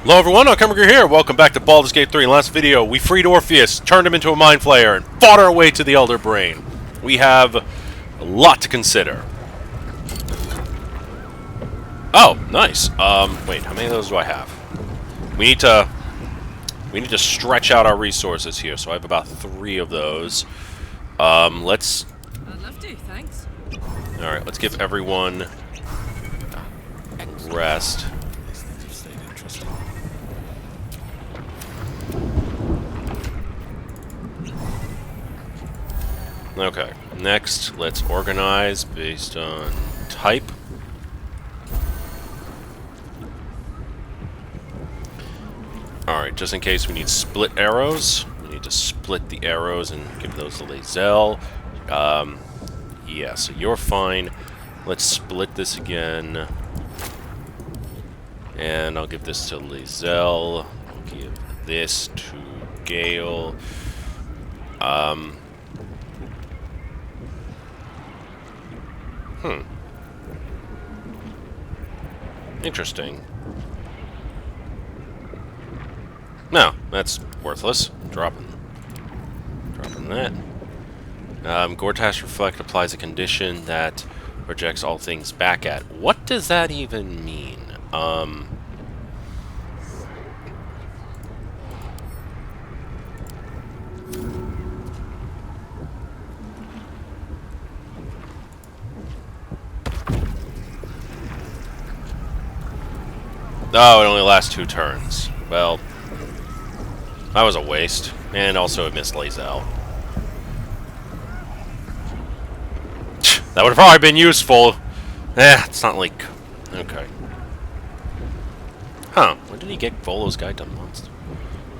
Hello everyone, Alchemicgree here. Welcome back to Baldur's Gate 3. In the last video, we freed Orpheus, turned him into a mind flayer, and fought our way to the Elder Brain. We have a lot to consider. Oh, nice. Wait, how many of those do I have? We need to stretch out our resources here, so I have about 3 of those. Let's... I'd love to, thanks. Alright, let's give everyone rest. Okay, next, let's organize based on type. Alright, just in case we need split arrows, we need to split the arrows and give those to Lae'zel. Yeah, so you're fine. Let's split this again. And I'll give this to Lae'zel. I'll give this to Gale. Interesting. No, that's worthless. Dropping that. Gortash Reflect applies a condition that projects all things back at. What does that even mean? Oh, it only lasts 2 turns. Well, that was a waste. And also it missed Lae'zel. That would have probably been useful. It's not like... Okay. Huh. When did he get Volo's Guide to Monsters?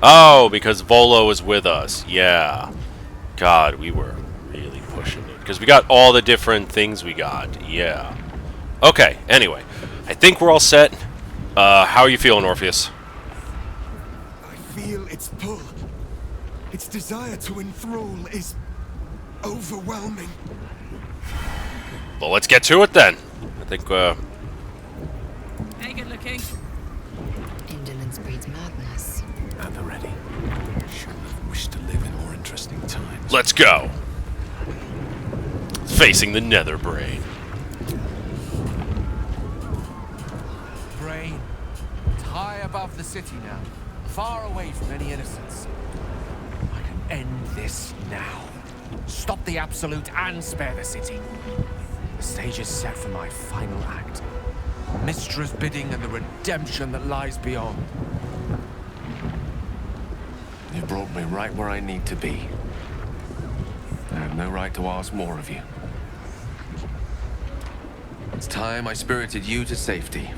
Oh, because Volo is with us. Yeah. God, we were really pushing it. Because we got all the different things we got. Yeah. Okay, anyway. I think we're all set. How are you feeling, Orpheus? I feel its pull. Its desire to enthrall is overwhelming. Well, let's get to it then. I think, Hey, good looking. Indolence breeds madness. At the ready. Shouldn't have wished to live in more interesting times. let's go. Facing the Nether Brain. Brain, it's high above the city now, far away from any innocence. I can end this now. Stop the Absolute and spare the city. The stage is set for my final act. Mistra's bidding and the redemption that lies beyond. You brought me right where I need to be. I have no right to ask more of you. It's time I spirited you to safety.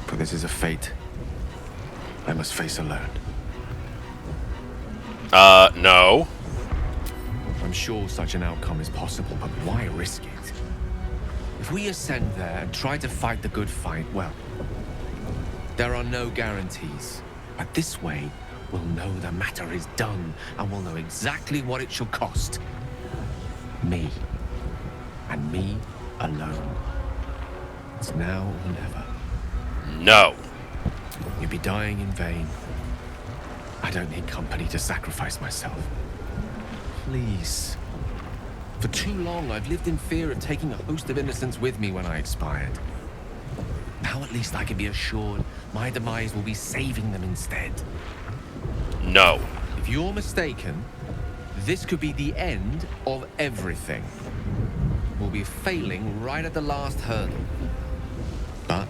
For this is a fate I must face alone. No. I'm sure such an outcome is possible, but why risk it? If we ascend there and try to fight the good fight, well, there are no guarantees. But this way, we'll know the matter is done, and we'll know exactly what it shall cost. Me. And me alone. It's now or never. No. You'd be dying in vain. I don't need company to sacrifice myself. Please. For too long, I've lived in fear of taking a host of innocents with me when I expired. Now at least I can be assured my demise will be saving them instead. No. If you're mistaken, this could be the end of everything. We'll be failing right at the last hurdle. But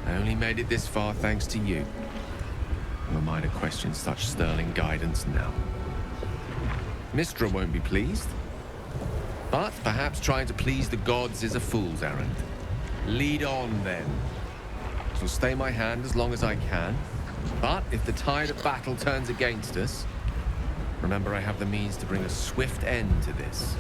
I only made it this far thanks to you. Who am I to question such sterling guidance now? Mistra won't be pleased. But perhaps trying to please the gods is a fool's errand. Lead on, then. So stay my hand as long as I can. But if the tide of battle turns against us, remember I have the means to bring a swift end to this.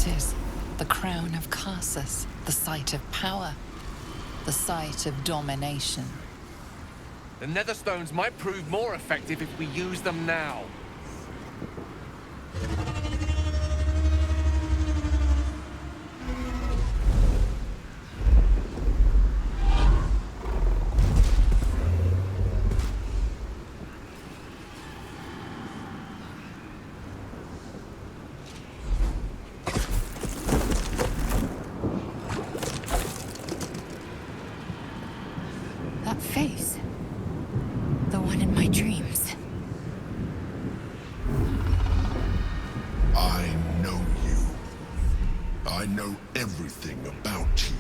it is. The crown of Karsus, the site of power, the site of domination. The Netherstones might prove more effective if we use them now. That face. The one in my dreams. I know you. I know everything about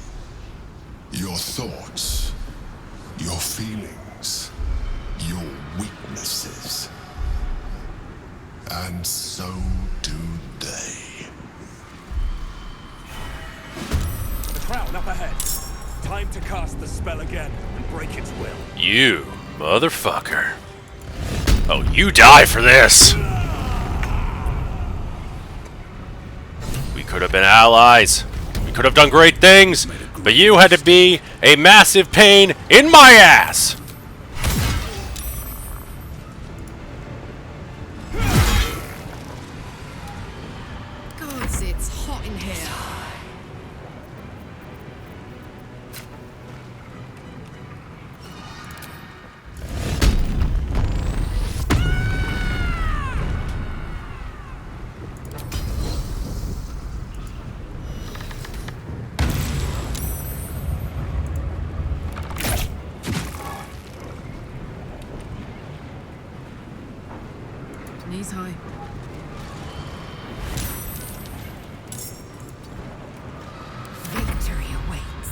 you. Your thoughts, your feelings, your weaknesses. And so do they. The crown up ahead. Time to cast the spell again and break its will. You motherfucker. Oh, you die for this! We could have been allies. We could have done great things, but you had to be a massive pain in my ass! Gods, it's hot in here. Knees high. Victory awaits.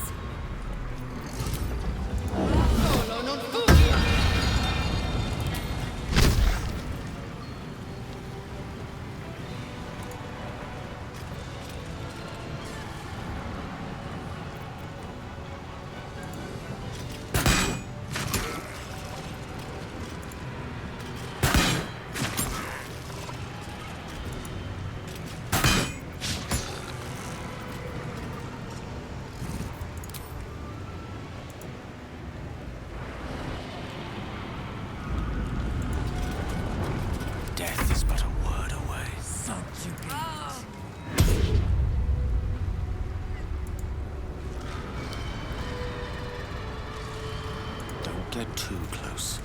Death is but a word away. Don't get too close.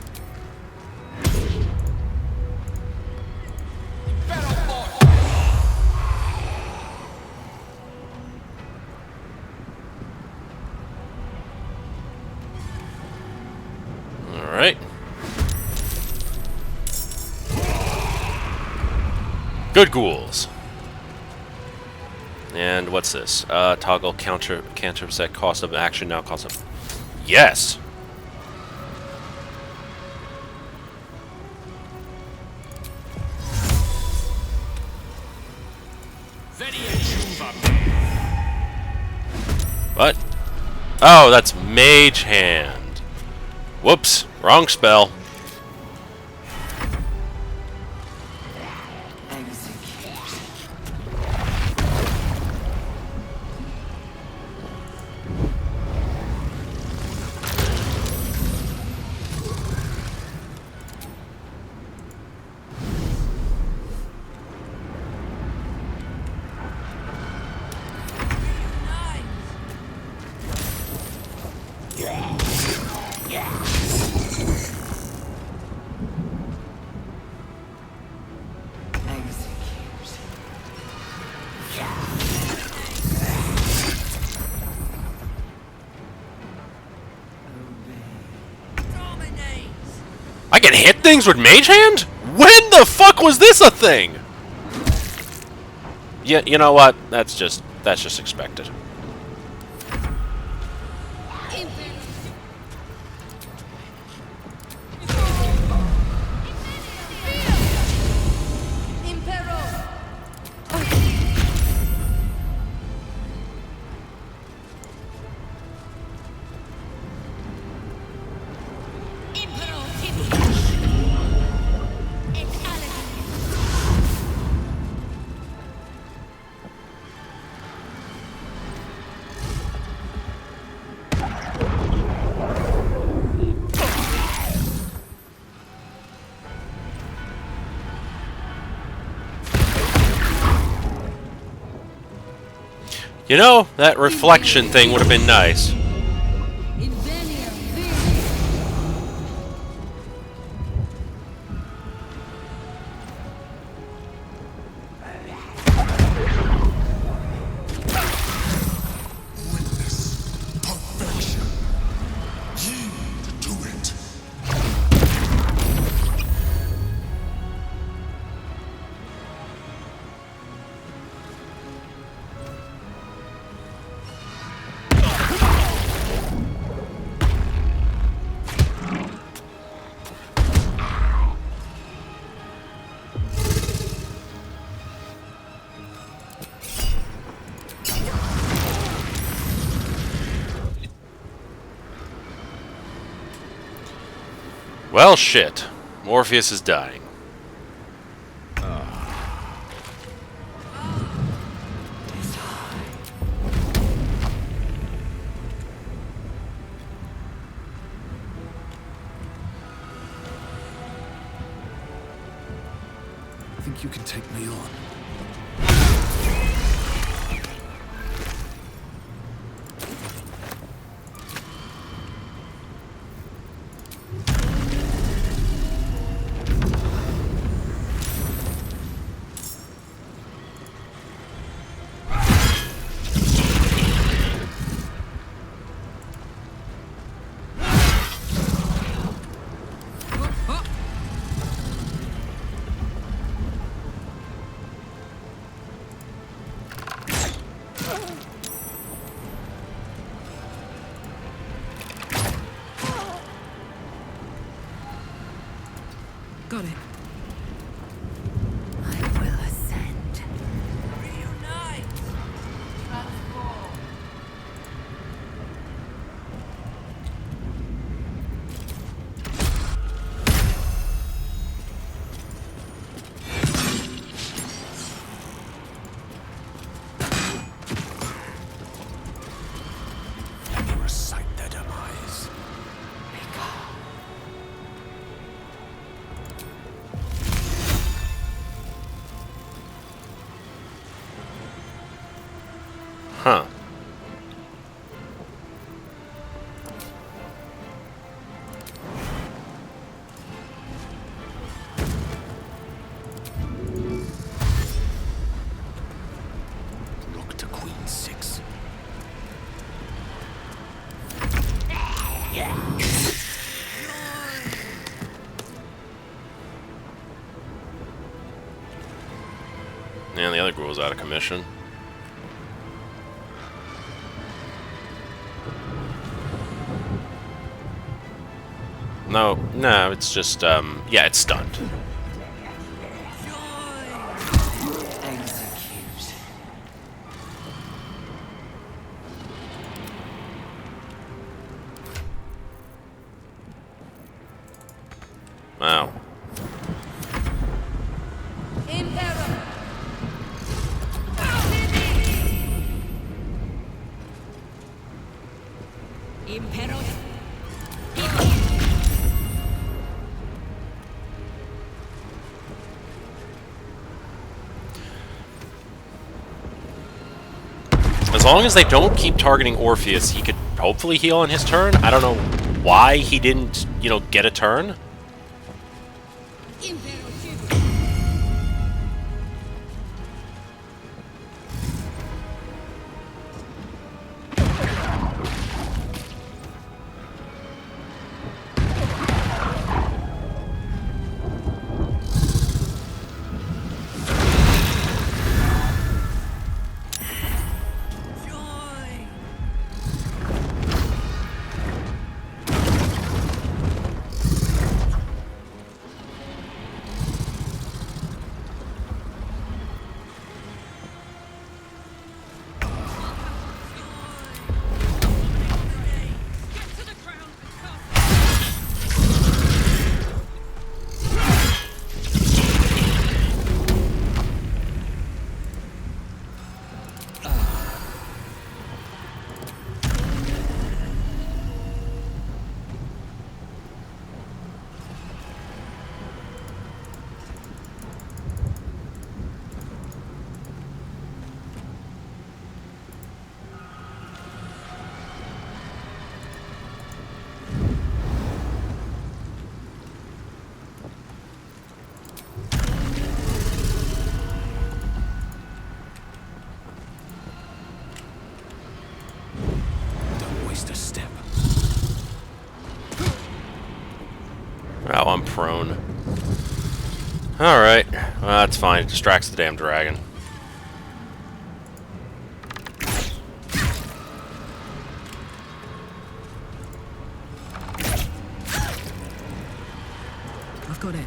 Alright. Good ghouls. And what's this? Toggle cantrip set cost of action now cost of. Yes! What? Oh, that's Mage Hand. Whoops, wrong spell. I can hit things with Mage Hand? When the fuck was this a thing? Yeah, you know what? That's just expected. You know, that reflection thing would have been nice. Perfection. Yield to it. Well, shit. Morpheus is dying. Think you can take me on? Got it. I will ascend. Reunite! Transform. Let me recite their demise. Huh. Look to Queen 6. And the other girl's out of commission. No, it's just, yeah, it's stunned. Execute. Wow. Impero. Impero. As long as they don't keep targeting Orpheus, he could hopefully heal on his turn. I don't know why he didn't, you know, get a turn. Oh, I'm prone. Alright. Well, that's fine. It distracts the damn dragon. I've got it.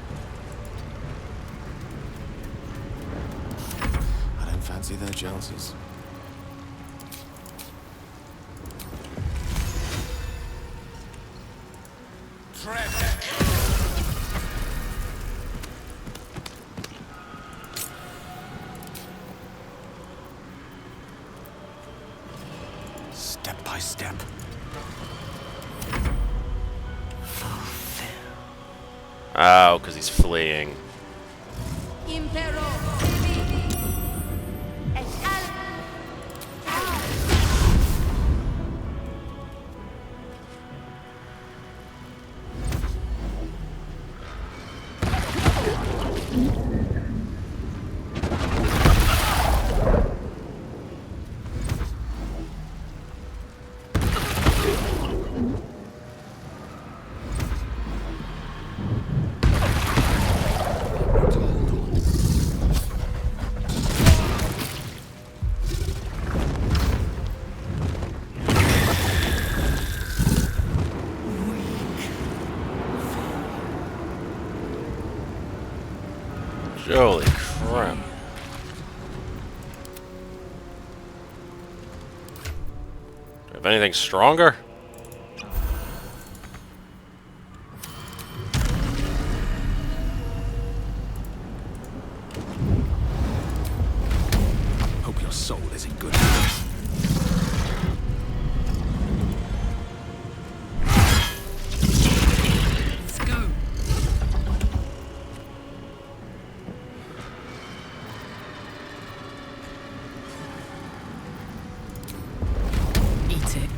I don't fancy their chances. Step by step. Oh, because he's fleeing. Impero. Et Holy crap. Do you have anything stronger? Hope your soul isn't good. Let's go. Eat it.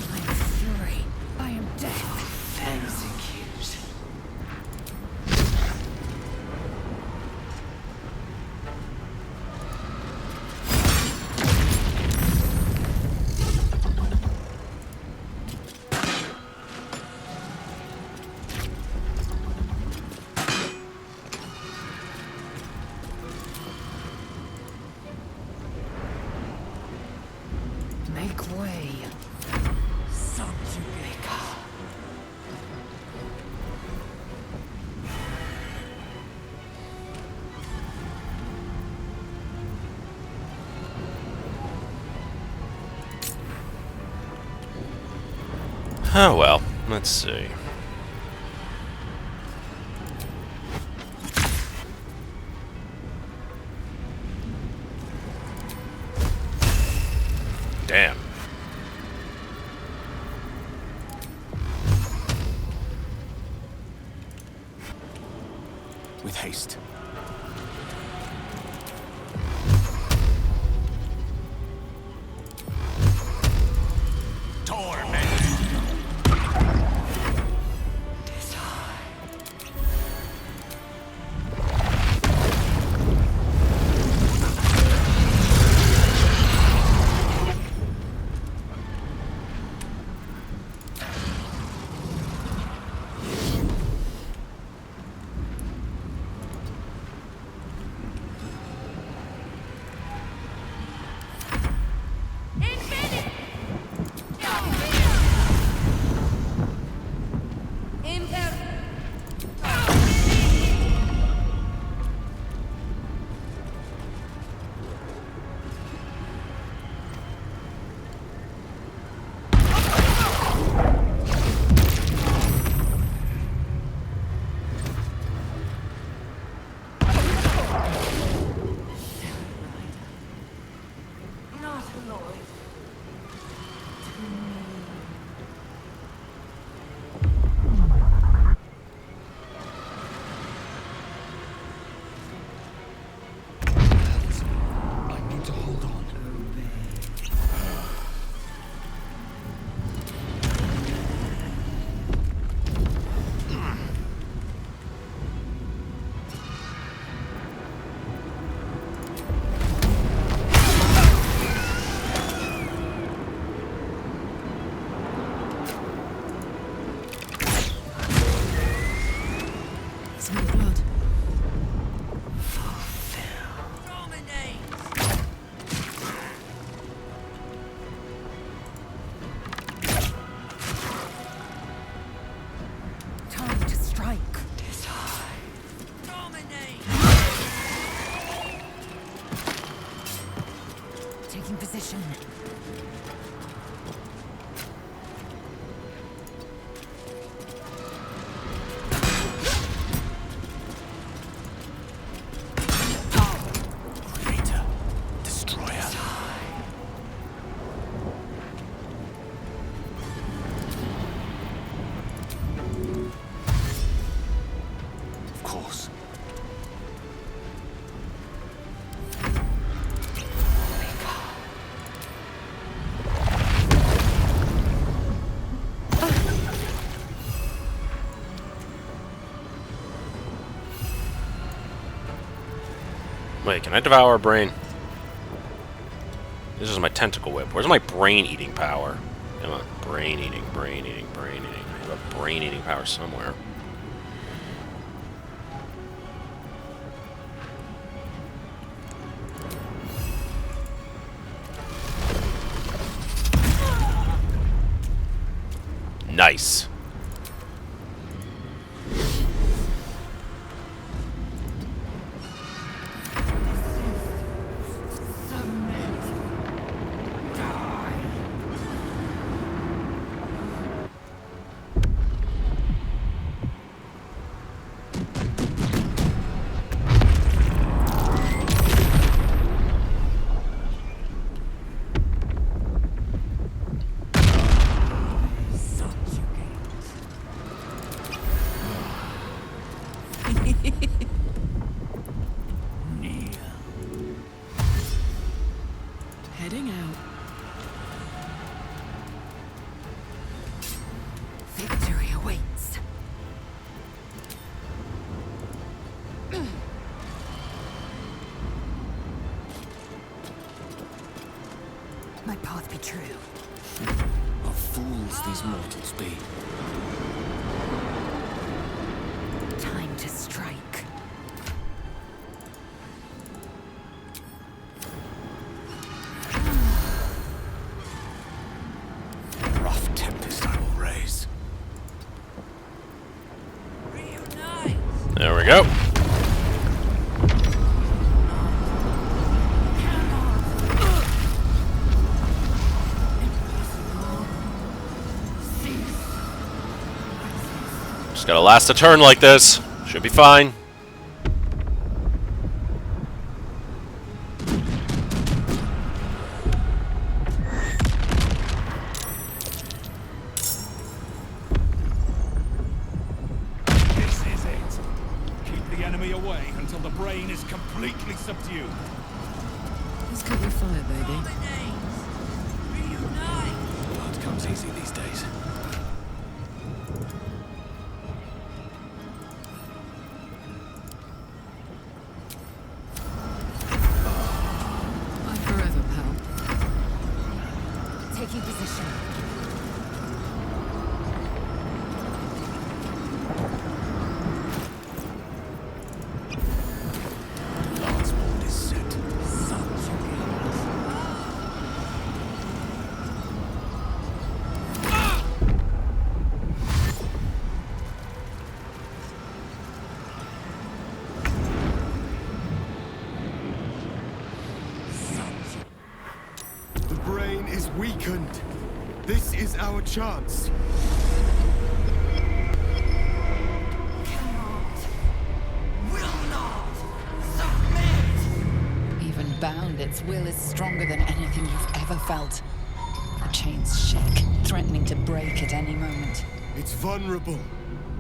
I am fury. I am death. Execute. Make way. Subjugate. Oh well, let's see. Damn. With haste. Smell blood. Time to strike. Taking position. Creator, destroyer. Of course. Wait, can I devour a brain? This is my tentacle whip. Where's my brain-eating power? Come on. Brain-eating, brain-eating, brain-eating. I have a brain-eating power somewhere. Nice. Heading out. Victory awaits. My path be true. What fools these mortals be. Time to strike. Rough tempest I will raise. There we go. Just gotta last a turn like this. Should be fine. This is it. Keep the enemy away until the brain is completely subdued. Let's cover your fire, baby. Blood comes easy these days. Bye forever, pal. Taking position. Lance board is set. Sons of The brain is weakened. This is our chance. Even bound, its will is stronger than anything you've ever felt. The chains shake, threatening to break at any moment. It's vulnerable,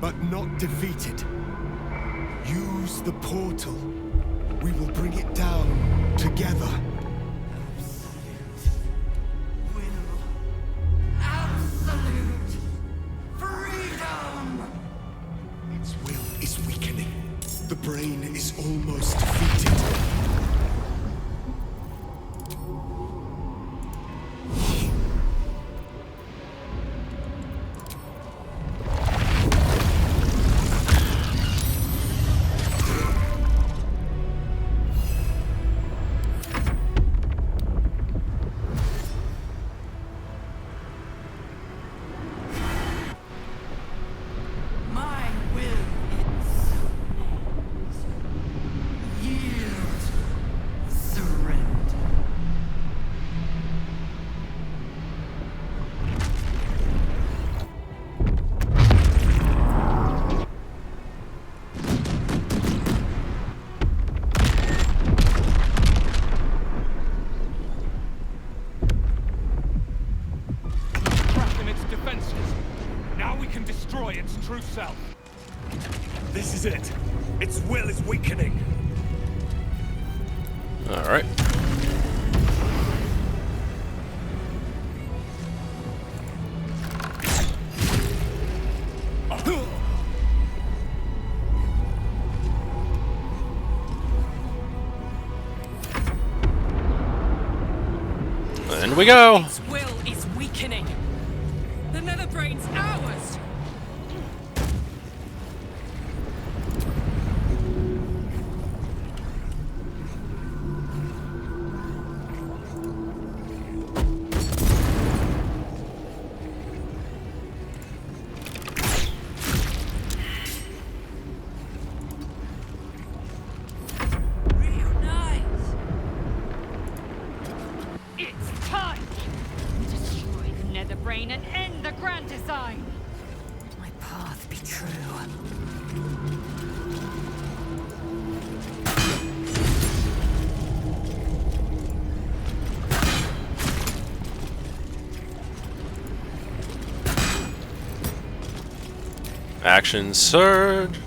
but not defeated. Use the portal. We will bring it down together. Its will is weakening. The brain is almost defeated. it! Its will is weakening! Alright. And we go! Its will is weakening. The Netherbrain's ours. Reunite! It's time! Destroy the Netherbrain and end the grand design! My path be true. Action surge.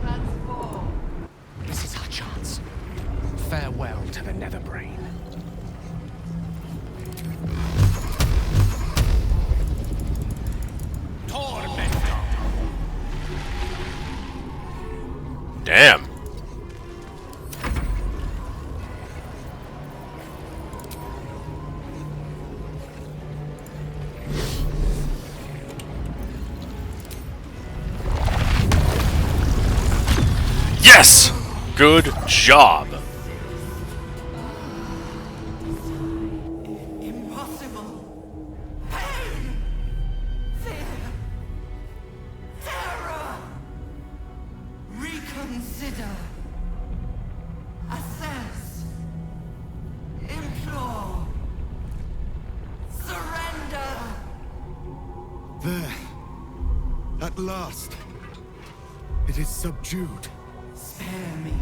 Transform! This is our chance. Farewell to the Netherbrain. Damn. Yes! Good job. Impossible! Pain! Fear! Terror! Reconsider! Assess! Implore! Surrender! There. At last. It is subdued. Spare me.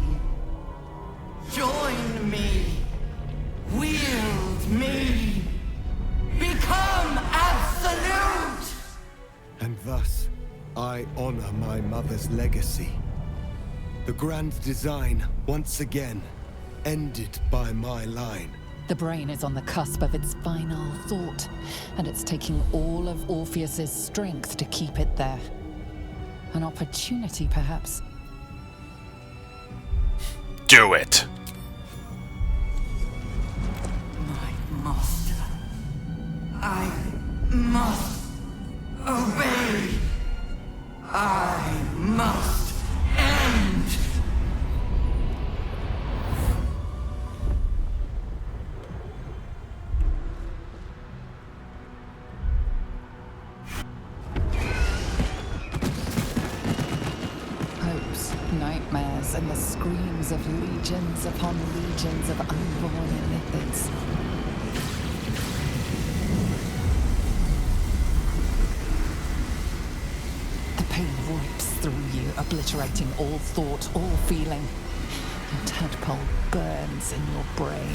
Join me. Wield me. Become absolute! And thus, I honor my mother's legacy. The grand design, once again, ended by my line. The brain is on the cusp of its final thought, and it's taking all of Orpheus's strength to keep it there. An opportunity, perhaps. Do it. My master. I must obey. I must end. Hopes, nightmares, and the screams of legions upon legions of unborn illithids. The pain rips through you, obliterating all thought, all feeling. Your tadpole burns in your brain.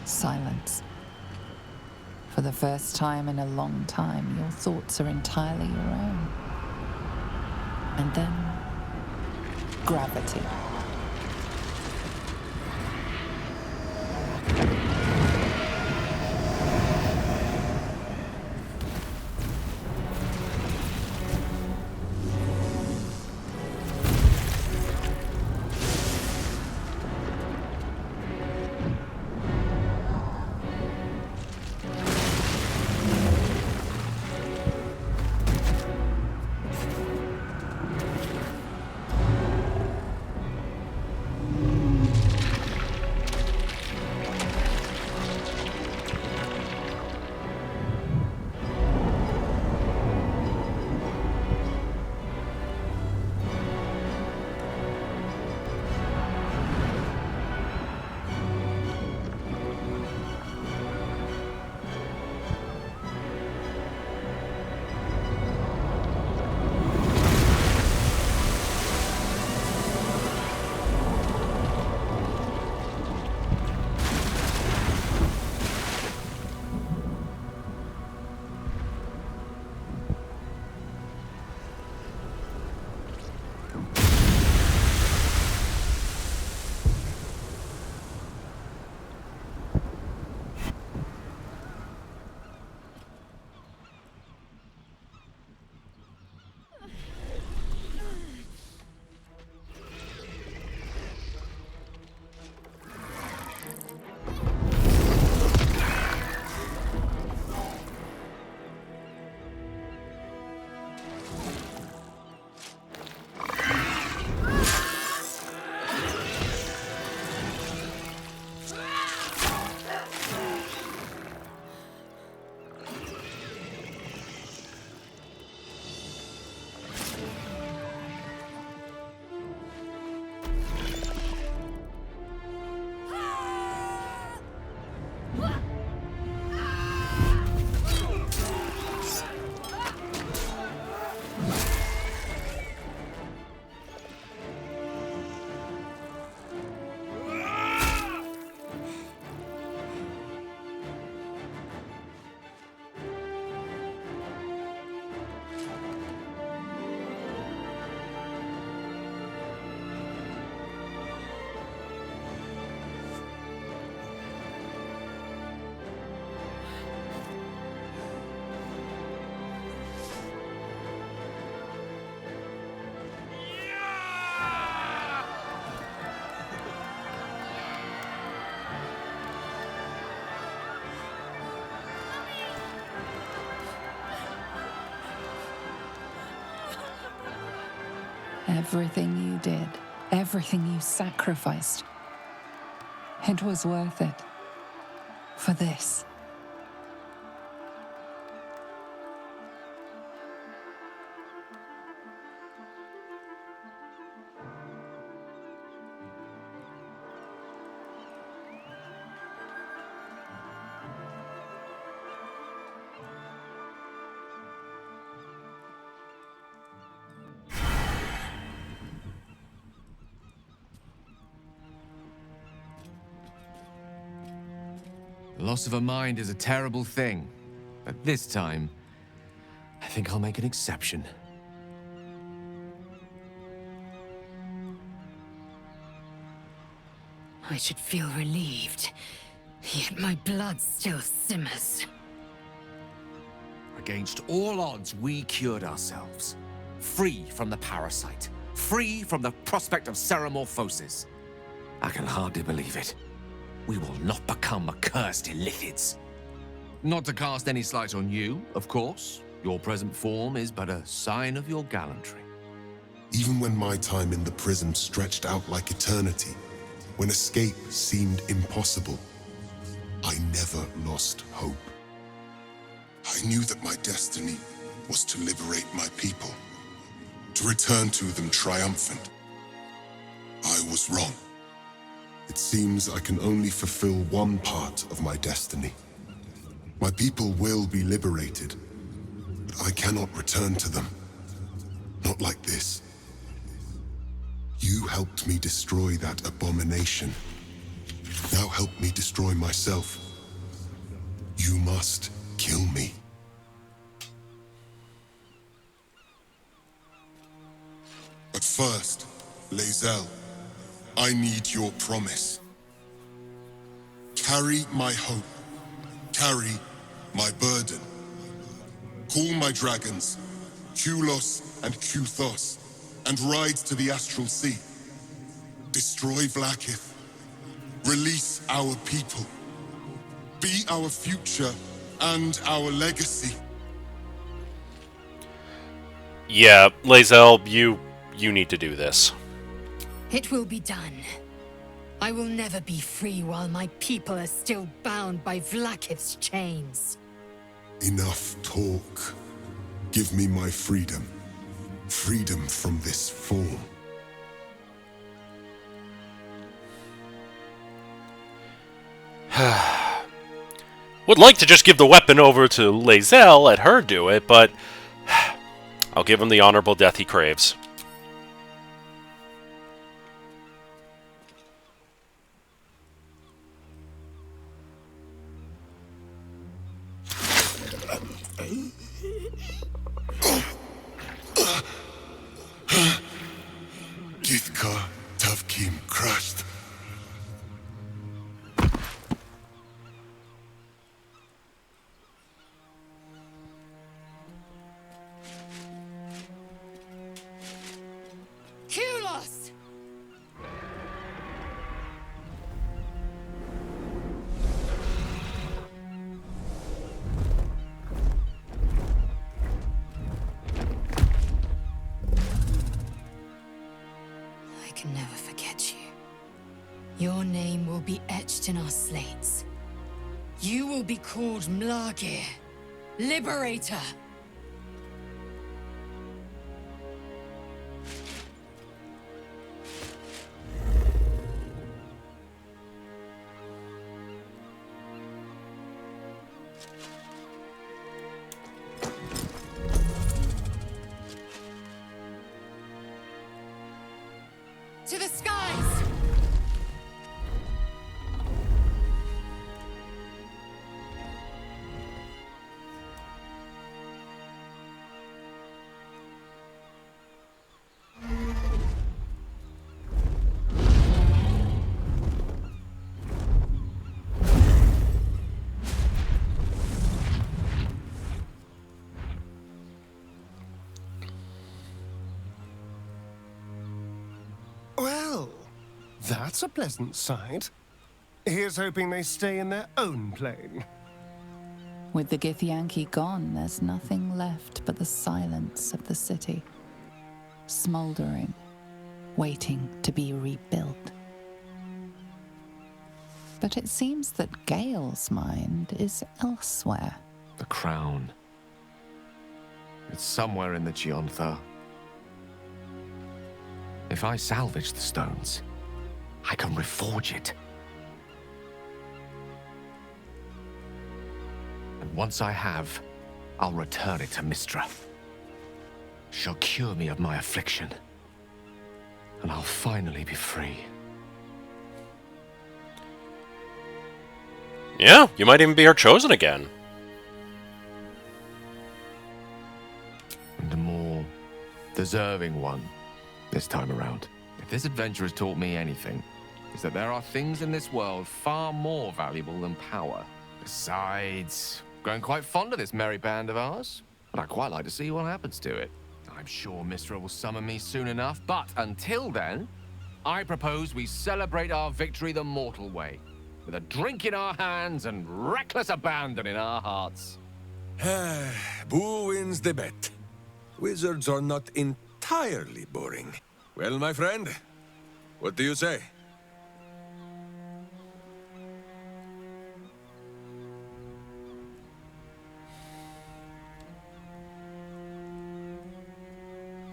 Silence. For the first time in a long time, your thoughts are entirely your own. And then, gravity. Everything you did, everything you sacrificed, it was worth it. For this. The loss of a mind is a terrible thing, but this time, I think I'll make an exception. I should feel relieved, yet my blood still simmers. Against all odds, we cured ourselves. Free from the parasite. Free from the prospect of ceremorphosis. I can hardly believe it. We will not become accursed illithids. Not to cast any slight on you, of course. Your present form is but a sign of your gallantry. Even when my time in the prison stretched out like eternity, when escape seemed impossible, I never lost hope. I knew that my destiny was to liberate my people, to return to them triumphant. I was wrong. It seems I can only fulfill one part of my destiny. My people will be liberated, but I cannot return to them. Not like this. You helped me destroy that abomination. Now help me destroy myself. You must kill me. But first, Lae'zel, I need your promise. Carry my hope. Carry my burden. Call my dragons, Kulos and Kuthos, and ride to the Astral Sea. Destroy Vlaakith. Release our people. Be our future and our legacy. Yeah, Lae'zel, you need to do this. It will be done. I will never be free while my people are still bound by Vlaakith's chains. Enough talk. Give me my freedom. Freedom from this form. Would like to just give the weapon over to Lae'zel, let her do it, but I'll give him the honorable death he craves. Githka Tavkim crashed. Kulos! I can never forget you. Your name will be etched in our slates. You will be called Mlagir, Liberator. To the skies! Well, that's a pleasant sight. Here's hoping they stay in their own plane. With the githyanki gone, there's nothing left but the silence of the city. smoldering, waiting to be rebuilt. But it seems that Gale's mind is elsewhere. The crown. It's somewhere in the Giontha. If I salvage the stones, I can reforge it. And once I have, I'll return it to Mistra. She'll cure me of my affliction. And I'll finally be free. Yeah, you might even be our chosen again. And a more deserving one this time around. If this adventure has taught me anything, it's that there are things in this world far more valuable than power. Besides, growing quite fond of this merry band of ours, but I'd quite like to see what happens to it. I'm sure Mistra will summon me soon enough, but until then, I propose we celebrate our victory the mortal way, with a drink in our hands and reckless abandon in our hearts. Who wins the bet? Wizards are not entirely boring. Well, my friend, what do you say?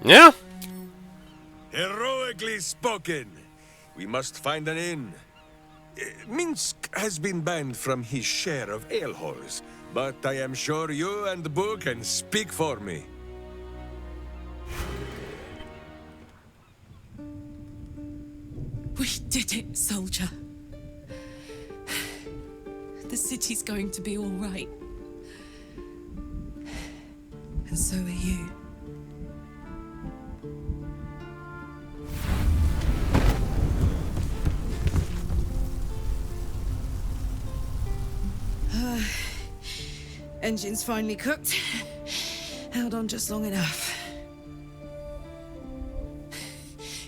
Yeah. Heroically spoken. We must find an inn. Minsk has been banned from his share of ale halls, but I am sure you and Boo can speak for me. We did it, soldier. The city's going to be all right. And so are you. Engine's finally cooked. Held on just long enough.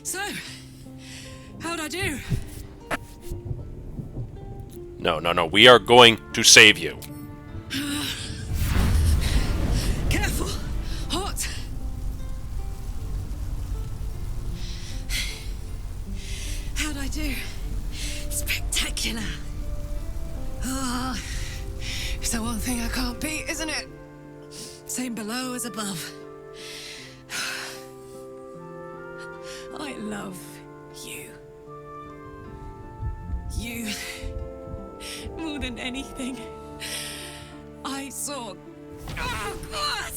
So, how'd I do? No, no, no. We are going to save you. Careful! Hot! How'd I do? Spectacular! Ah, it's the one thing I can't beat, isn't it? Same below as above. I love you. You. More than anything. I saw... Oh, God!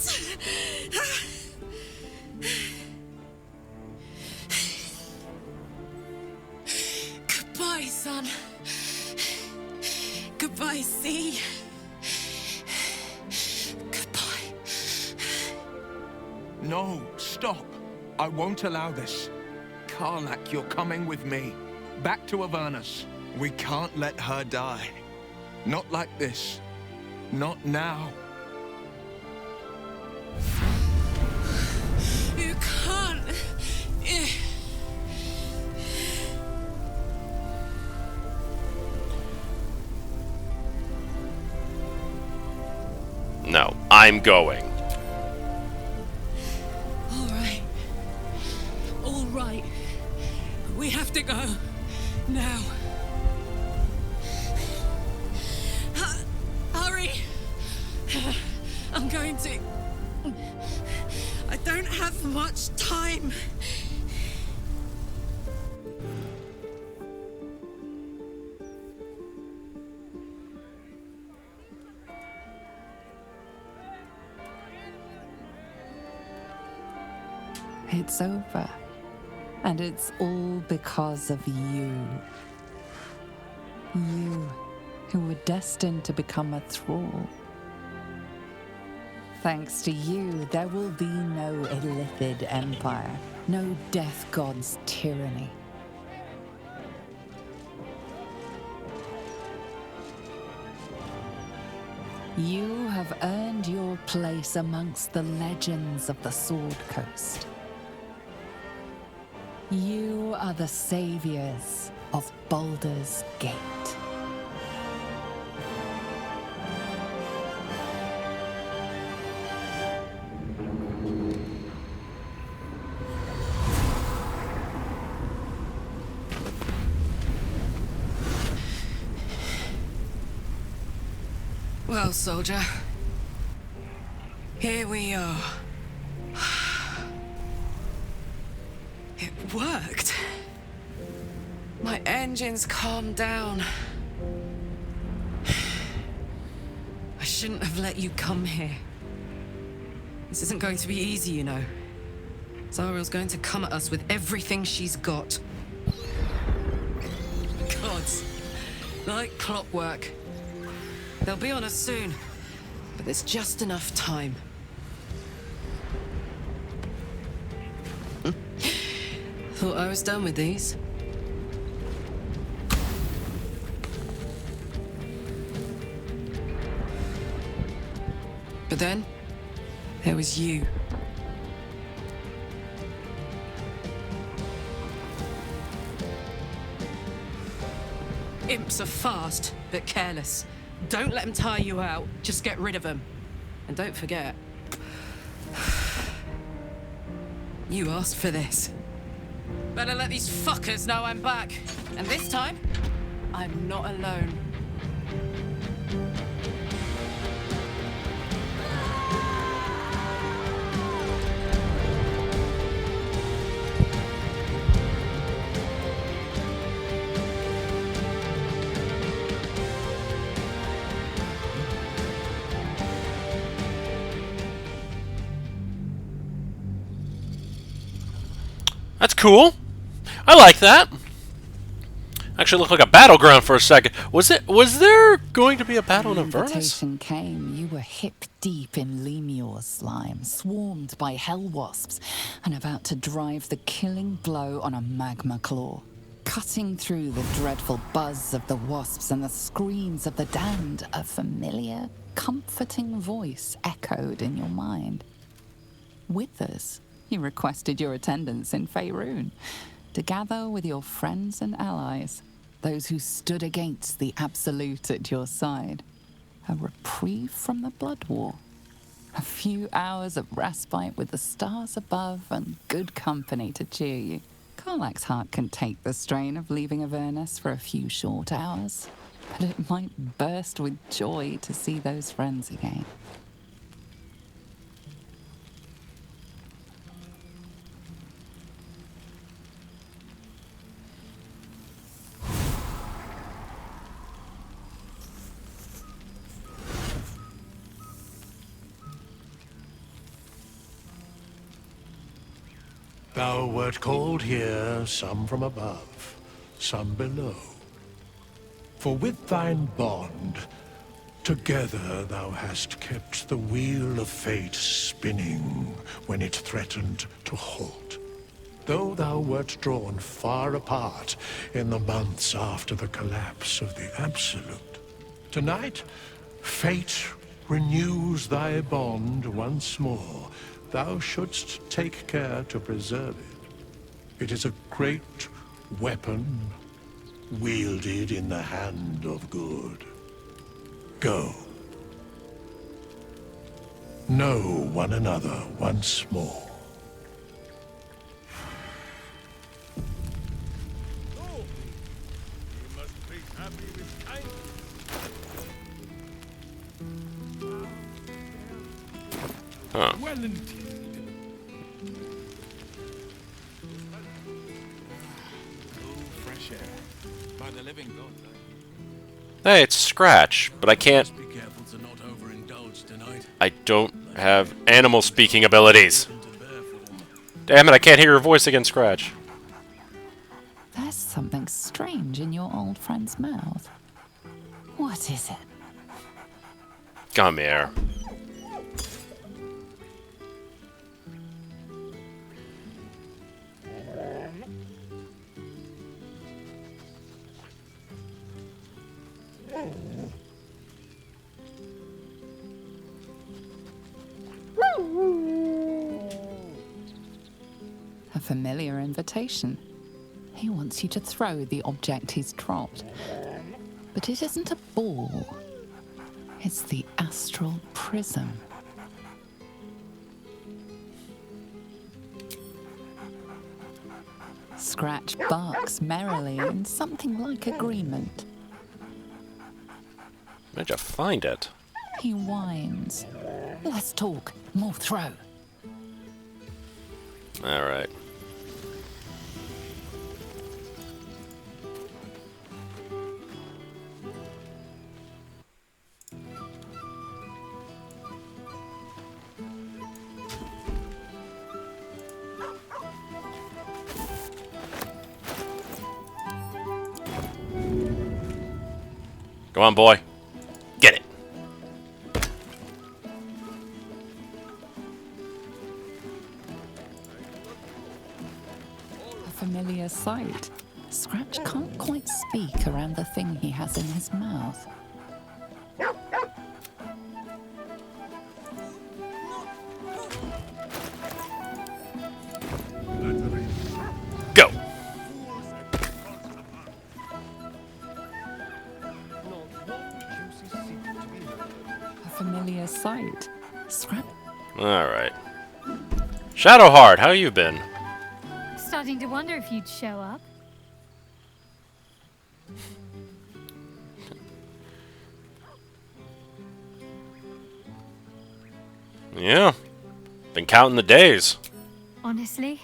Goodbye, son. Goodbye, sea. Goodbye. No, stop. I won't allow this. Karlach, you're coming with me. Back to Avernus. We can't let her die. Not like this. Not now. You can't. No, I'm going. All right. All right. We have to go. Now. Hurry! I'm going to... I don't have much time. It's over. And it's all because of you. You, who were destined to become a thrall. Thanks to you, there will be no illithid empire, no death god's tyranny. You have earned your place amongst the legends of the Sword Coast. You are the saviors of Baldur's Gate. Well, soldier, here we are. It worked. My engines calmed down. I shouldn't have let you come here. This isn't going to be easy, you know. Zariel's going to come at us with everything she's got. Gods, like clockwork. They'll be on us soon, but there's just enough time. Thought I was done with these. But then, there was you. Imps are fast, but careless. Don't let them tire you out, just get rid of them. And don't forget, you asked for this. Better let these fuckers know I'm back. And this time, I'm not alone. That's cool. I like that. Actually looked like a battleground for a second. Was there going to be a battle in Avernus? The invitation came. You were hip deep in Lemure slime, swarmed by hell wasps, and about to drive the killing blow on a magma claw. Cutting through the dreadful buzz of the wasps and the screams of the damned, a familiar, comforting voice echoed in your mind. Withers, you requested your attendance in Faerûn, to gather with your friends and allies, those who stood against the Absolute at your side. A reprieve from the blood war. A few hours of respite with the stars above and good company to cheer you. Karlach's heart can take the strain of leaving Avernus for a few short hours, but it might burst with joy to see those friends again. Thou wert called here, some from above, some below. For with thine bond, together thou hast kept the wheel of fate spinning when it threatened to halt. Though thou wert drawn far apart in the months after the collapse of the Absolute, tonight, fate renews thy bond once more. Thou shouldst take care to preserve it. It is a great weapon, wielded in the hand of good. Go. Know one another once more. Oh, you must be happy with kindness. Huh. Well, indeed. Fresh air. By the living God. Hey, it's Scratch, but I can't. Be careful to not overindulge tonight. I don't have animal speaking abilities. Damn it, I can't hear your voice again, Scratch. There's something strange in your old friend's mouth. What is it? Come here. A familiar invitation. He wants you to throw the object he's dropped. But it isn't a ball. It's the astral prism. Scratch barks merrily in something like agreement. Where'd you find it? He whines. Less talk, more throw. Alright. Come on, boy. Get it. A familiar sight. Scratch can't quite speak around the thing he has in his mouth. Go. A familiar sight. Scratch. Alright. Shadowheart, how you been? Starting to wonder if you'd show up. Yeah. Been counting the days. Honestly?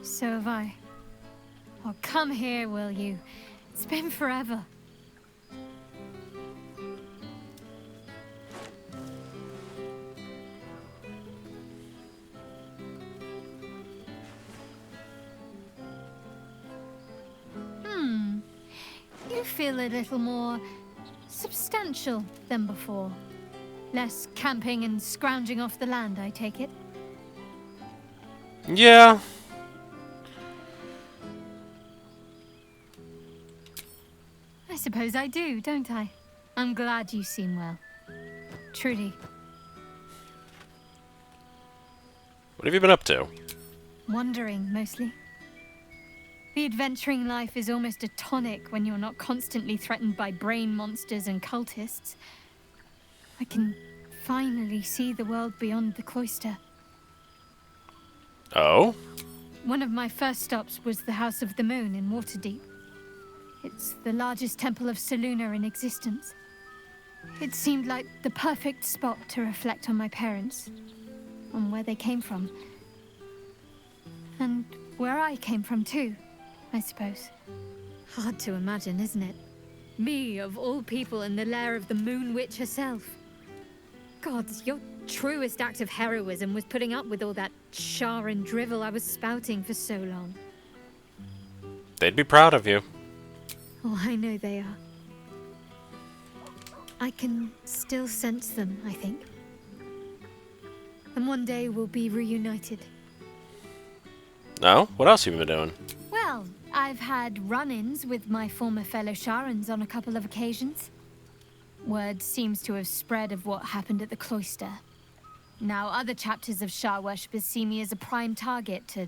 So have I. Oh, come here, will you? It's been forever. You feel a little more substantial than before. Less camping and scrounging off the land, I take it? Yeah. I suppose I do, don't I? I'm glad you seem well. Truly. What have you been up to? Wandering, mostly. The adventuring life is almost a tonic when you're not constantly threatened by brain monsters and cultists. I can finally see the world beyond the cloister. Oh? One of my first stops was the House of the Moon in Waterdeep. It's the largest temple of Selûne in existence. It seemed like the perfect spot to reflect on my parents, on where they came from. And where I came from too, I suppose. Hard to imagine, isn't it? Me, of all people, in the lair of the Moon Witch herself. God, your truest act of heroism was putting up with all that char and drivel I was spouting for so long. They'd be proud of you. Oh, I know they are. I can still sense them, I think. And one day we'll be reunited. No? What else have you been doing? Well, I've had run-ins with my former fellow Sharans on a couple of occasions. Word seems to have spread of what happened at the cloister. Now other chapters of Shar worshippers see me as a prime target to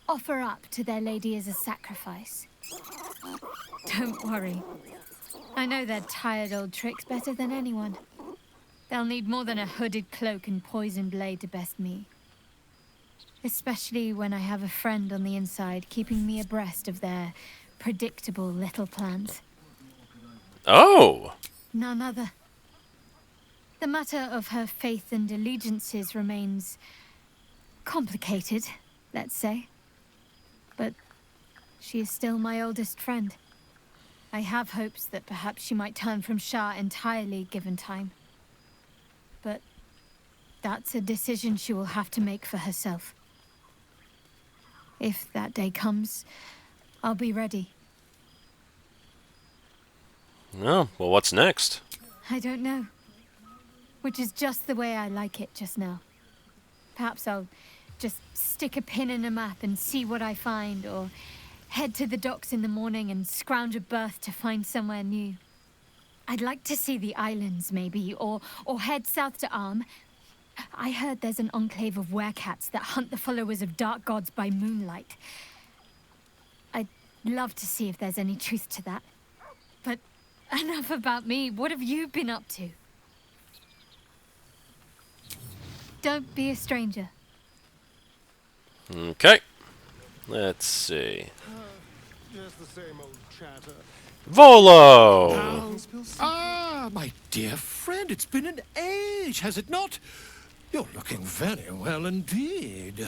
offer up to their lady as a sacrifice. Don't worry. I know their tired old tricks better than anyone. They'll need more than a hooded cloak and poisoned blade to best me. Especially when I have a friend on the inside keeping me abreast of their predictable little plans. Oh! None other. The matter of her faith and allegiances remains complicated, let's say. But she is still my oldest friend. I have hopes that perhaps she might turn from Shar entirely given time. But that's a decision she will have to make for herself. If that day comes, I'll be ready. Oh, well, what's next? I don't know. Which is just the way I like it just now. Perhaps I'll just stick a pin in a map and see what I find, or head to the docks in the morning and scrounge a berth to find somewhere new. I'd like to see the islands, maybe, or head south to Arm. I heard there's an enclave of werecats that hunt the followers of dark gods by moonlight. I'd love to see if there's any truth to that. But enough about me. What have you been up to? Don't be a stranger. Okay. Let's see. Just the same old chatter. Volo! Ah, my dear friend, it's been an age, has it not? You're looking very well indeed.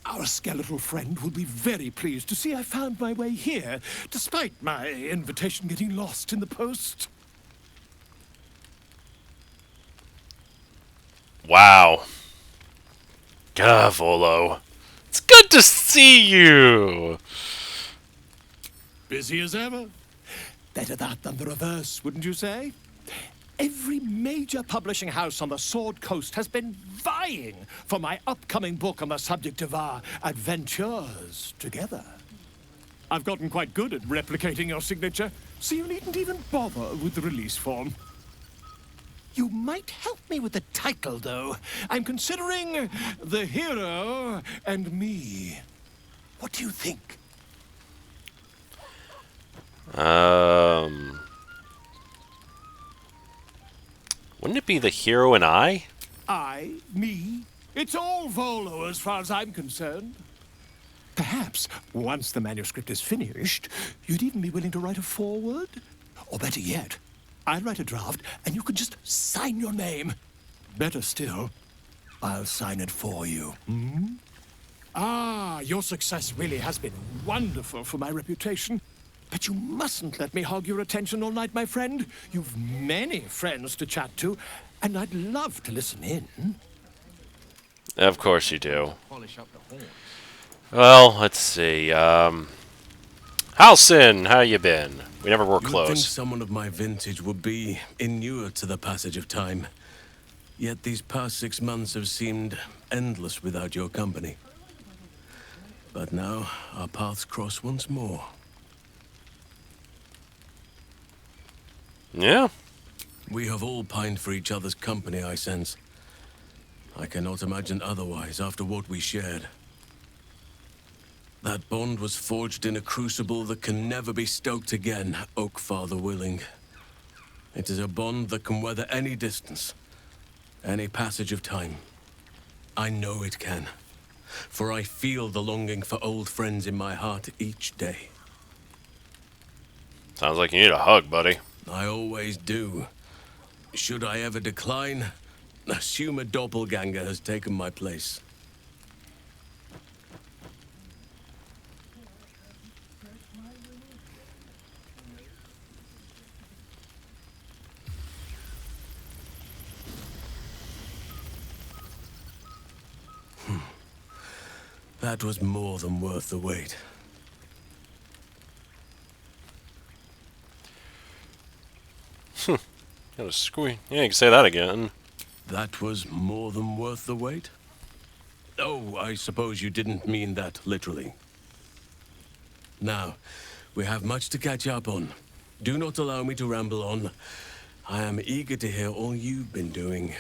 Our skeletal friend will be very pleased to see I found my way here, despite my invitation getting lost in the post. Wow. Volo. It's good to see you! Busy as ever. Better that than the reverse, wouldn't you say? Every major publishing house on the Sword Coast has been vying for my upcoming book on the subject of our adventures together. I've gotten quite good at replicating your signature, so you needn't even bother with the release form. You might help me with the title, though. I'm considering The Hero and Me. What do you think? Wouldn't it be The Hero and I? I, me. It's all Volo as far as I'm concerned. Perhaps, once the manuscript is finished, you'd even be willing to write a foreword? Or better yet, I'll write a draft and you can just sign your name. Better still, I'll sign it for you. Hmm? Ah, your success really has been wonderful for my reputation. But you mustn't let me hog your attention all night, my friend. You've many friends to chat to, and I'd love to listen in. Of course you do. Well, let's see. Halcyon, how you been? We never were You would close. think someone of my vintage would be inured to the passage of time. Yet these past 6 months have seemed endless without your company. But now, our paths cross once more. Yeah. We have all pined for each other's company, I sense. I cannot imagine otherwise after what we shared. That bond was forged in a crucible that can never be stoked again, Oak Father willing. It is a bond that can weather any distance, any passage of time. I know it can, for I feel the longing for old friends in my heart each day. Sounds like you need a hug, buddy. I always do. Should I ever decline, assume a doppelganger has taken my place. That was more than worth the wait. Got a squeak. Yeah, you can say that again. That was more than worth the wait? Oh, I suppose you didn't mean that literally. Now, we have much to catch up on. Do not allow me to ramble on. I am eager to hear all you've been doing.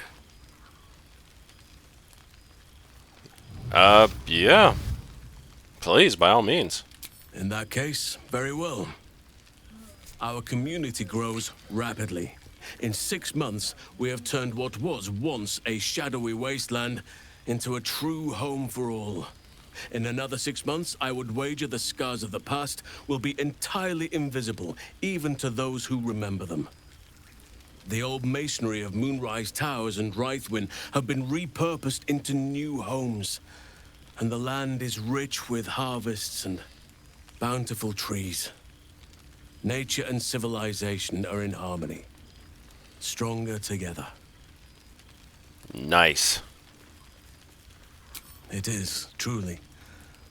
Yeah. Please, by all means. In that case, very well. Our community grows rapidly. In 6 months, we have turned what was once a shadowy wasteland into a true home for all. In another 6 months, I would wager the scars of the past will be entirely invisible, even to those who remember them. The old masonry of Moonrise Towers and Rythwin have been repurposed into new homes, and the land is rich with harvests and bountiful trees. Nature and civilization are in harmony, stronger together. Nice. It is, truly.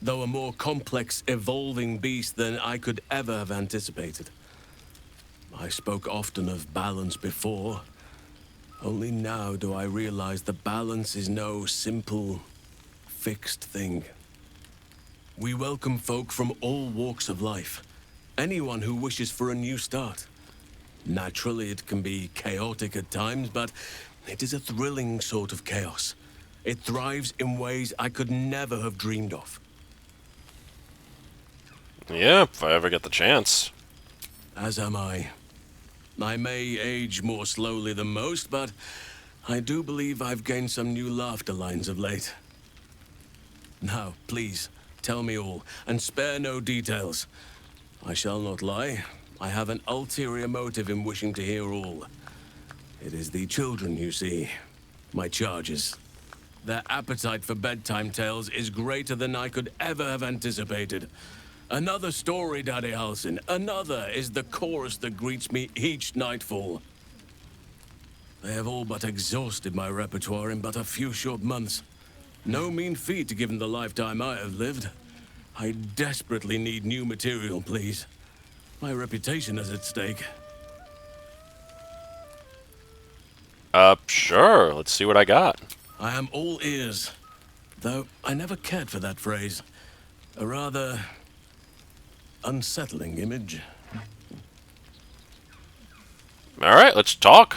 Though a more complex, evolving beast than I could ever have anticipated. I spoke often of balance before. Only now do I realize that balance is no simple, fixed thing. We welcome folk from all walks of life. Anyone who wishes for a new start. Naturally, it can be chaotic at times, but it is a thrilling sort of chaos. It thrives in ways I could never have dreamed of. Yeah, if I ever get the chance. As am I. I may age more slowly than most, but I do believe I've gained some new laughter lines of late. Now, please, tell me all, and spare no details. I shall not lie. I have an ulterior motive in wishing to hear all. It is the children, you see. My charges. Their appetite for bedtime tales is greater than I could ever have anticipated. Another story, Daddy Halsin. Another is the chorus that greets me each nightfall. They have all but exhausted my repertoire in but a few short months. No mean feat given the lifetime I have lived. I desperately need new material, please. My reputation is at stake. Sure. Let's see what I got. I am all ears. Though I never cared for that phrase. A rather unsettling image. Alright, let's talk.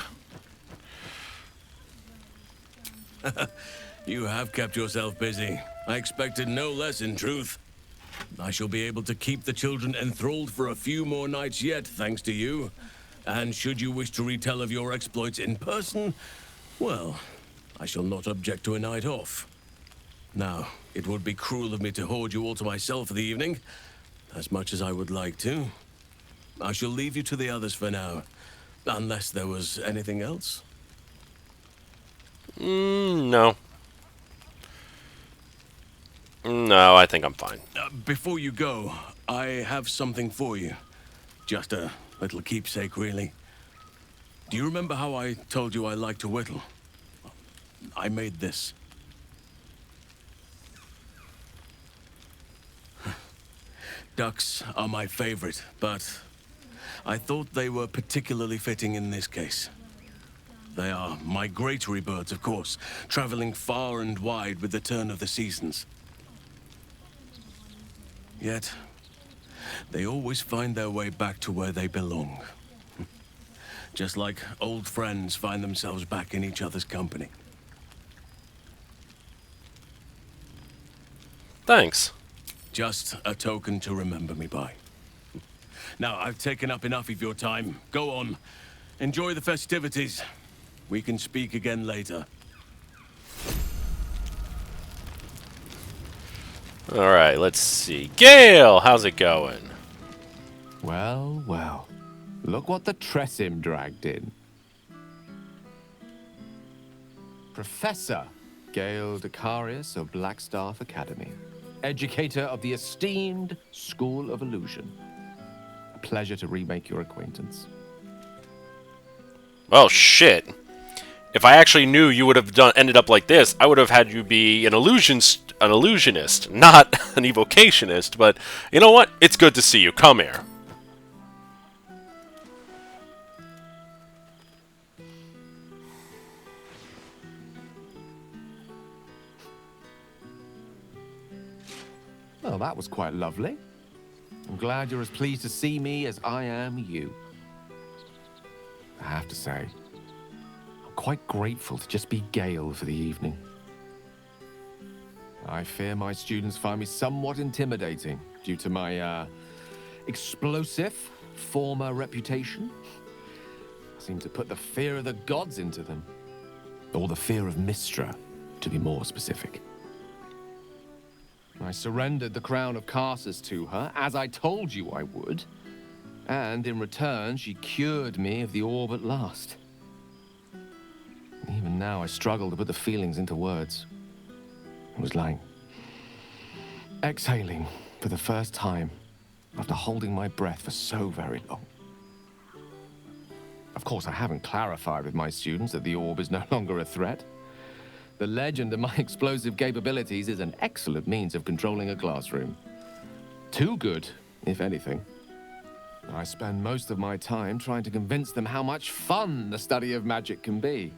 You have kept yourself busy. I expected no less, in truth. I shall be able to keep the children enthralled for a few more nights yet, thanks to you. And should you wish to retell of your exploits in person, well, I shall not object to a night off. Now, it would be cruel of me to hoard you all to myself for the evening, as much as I would like to. I shall leave you to the others for now, unless there was anything else. No. No, I think I'm fine. Before you go, I have something for you. Just a little keepsake, really. Do you remember how I told you I like to whittle? I made this. Ducks are my favorite, but I thought they were particularly fitting in this case. They are migratory birds, of course, traveling far and wide with the turn of the seasons. Yet, they always find their way back to where they belong. Just like old friends find themselves back in each other's company. Thanks. Just a token to remember me by. Now, I've taken up enough of your time. Go on. Enjoy the festivities. We can speak again later. Alright, let's see. Gale, how's it going? Well, well. Look what the Tressim dragged in. Professor Gale Decarius of Blackstaff Academy. Educator of the esteemed School of Illusion. A pleasure to remake your acquaintance. Well, shit. If I actually knew you would have ended up like this, I would have had you be an illusionist, not an evocationist. But you know what? It's good to see you. Come here. Well, that was quite lovely. I'm glad you're as pleased to see me as I am you. I have to say, I'm quite grateful to just be Gale for the evening. I fear my students find me somewhat intimidating due to my, explosive former reputation. I seem to put the fear of the gods into them. Or the fear of Mystra, to be more specific. I surrendered the crown of Karsus to her, as I told you I would. And in return, she cured me of the orb at last. Even now, I struggle to put the feelings into words. I was lying. Exhaling for the first time after holding my breath for so very long. Of course, I haven't clarified with my students that the orb is no longer a threat. The legend of my explosive capabilities is an excellent means of controlling a classroom. Too good, if anything. I spend most of my time trying to convince them how much fun the study of magic can be.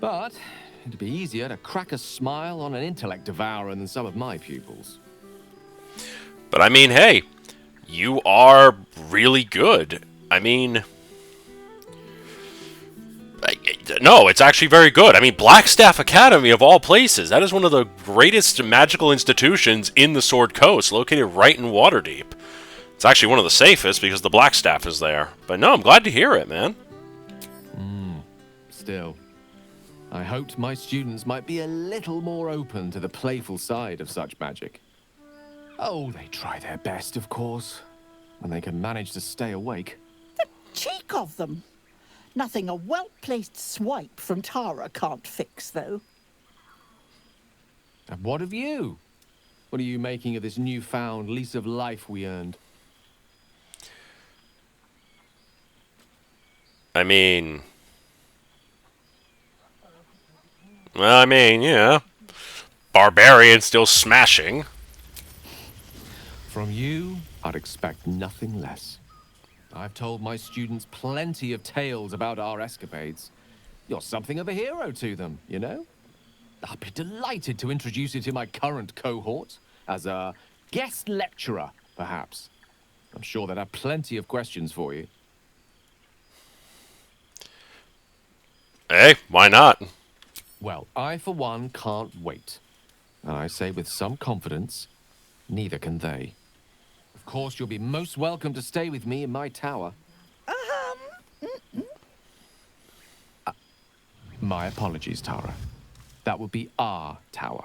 But it'd be easier to crack a smile on an intellect devourer than some of my pupils. But I mean, hey, you are really good. I mean... No, it's actually very good. I mean, Blackstaff Academy, of all places, that is one of the greatest magical institutions in the Sword Coast, located right in Waterdeep. It's actually one of the safest because the Blackstaff is there. But no, I'm glad to hear it, man. Still, I hoped my students might be a little more open to the playful side of such magic. Oh, they try their best, of course, when they can manage to stay awake. Cheek of them! Nothing a well-placed swipe from Tara can't fix, though. And what of you? What are you making of this newfound lease of life we earned? I mean... Well, I mean, yeah. Barbarian still smashing. From you, I'd expect nothing less. I've told my students plenty of tales about our escapades. You're something of a hero to them, you know? I'd be delighted to introduce you to my current cohort as a guest lecturer, perhaps. I'm sure they'd have plenty of questions for you. Hey, why not? Well, I, for one, can't wait. And I say with some confidence, neither can they. Of course, you'll be most welcome to stay with me in my tower. My apologies, Tara. That would be our tower.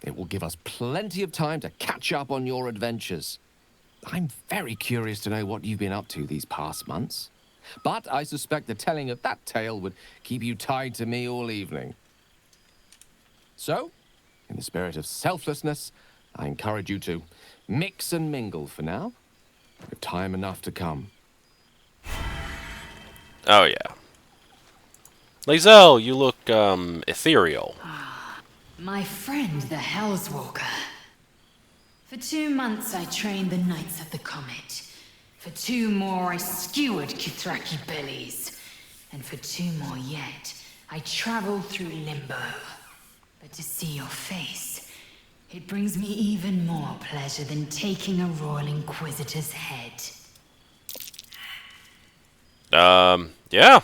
It will give us plenty of time to catch up on your adventures. I'm very curious to know what you've been up to these past months. But I suspect the telling of that tale would keep you tied to me all evening. So, in the spirit of selflessness, I encourage you to mix and mingle for now, with time enough to come. Oh, yeah. Lae'zel, you look, ethereal. My friend, the Hellswalker. For 2 months I trained the Knights of the Comet. For 2 more I skewered Githyanki bellies. And for 2 more yet, I traveled through limbo. But to see your face, it brings me even more pleasure than taking a Royal Inquisitor's head. Yeah.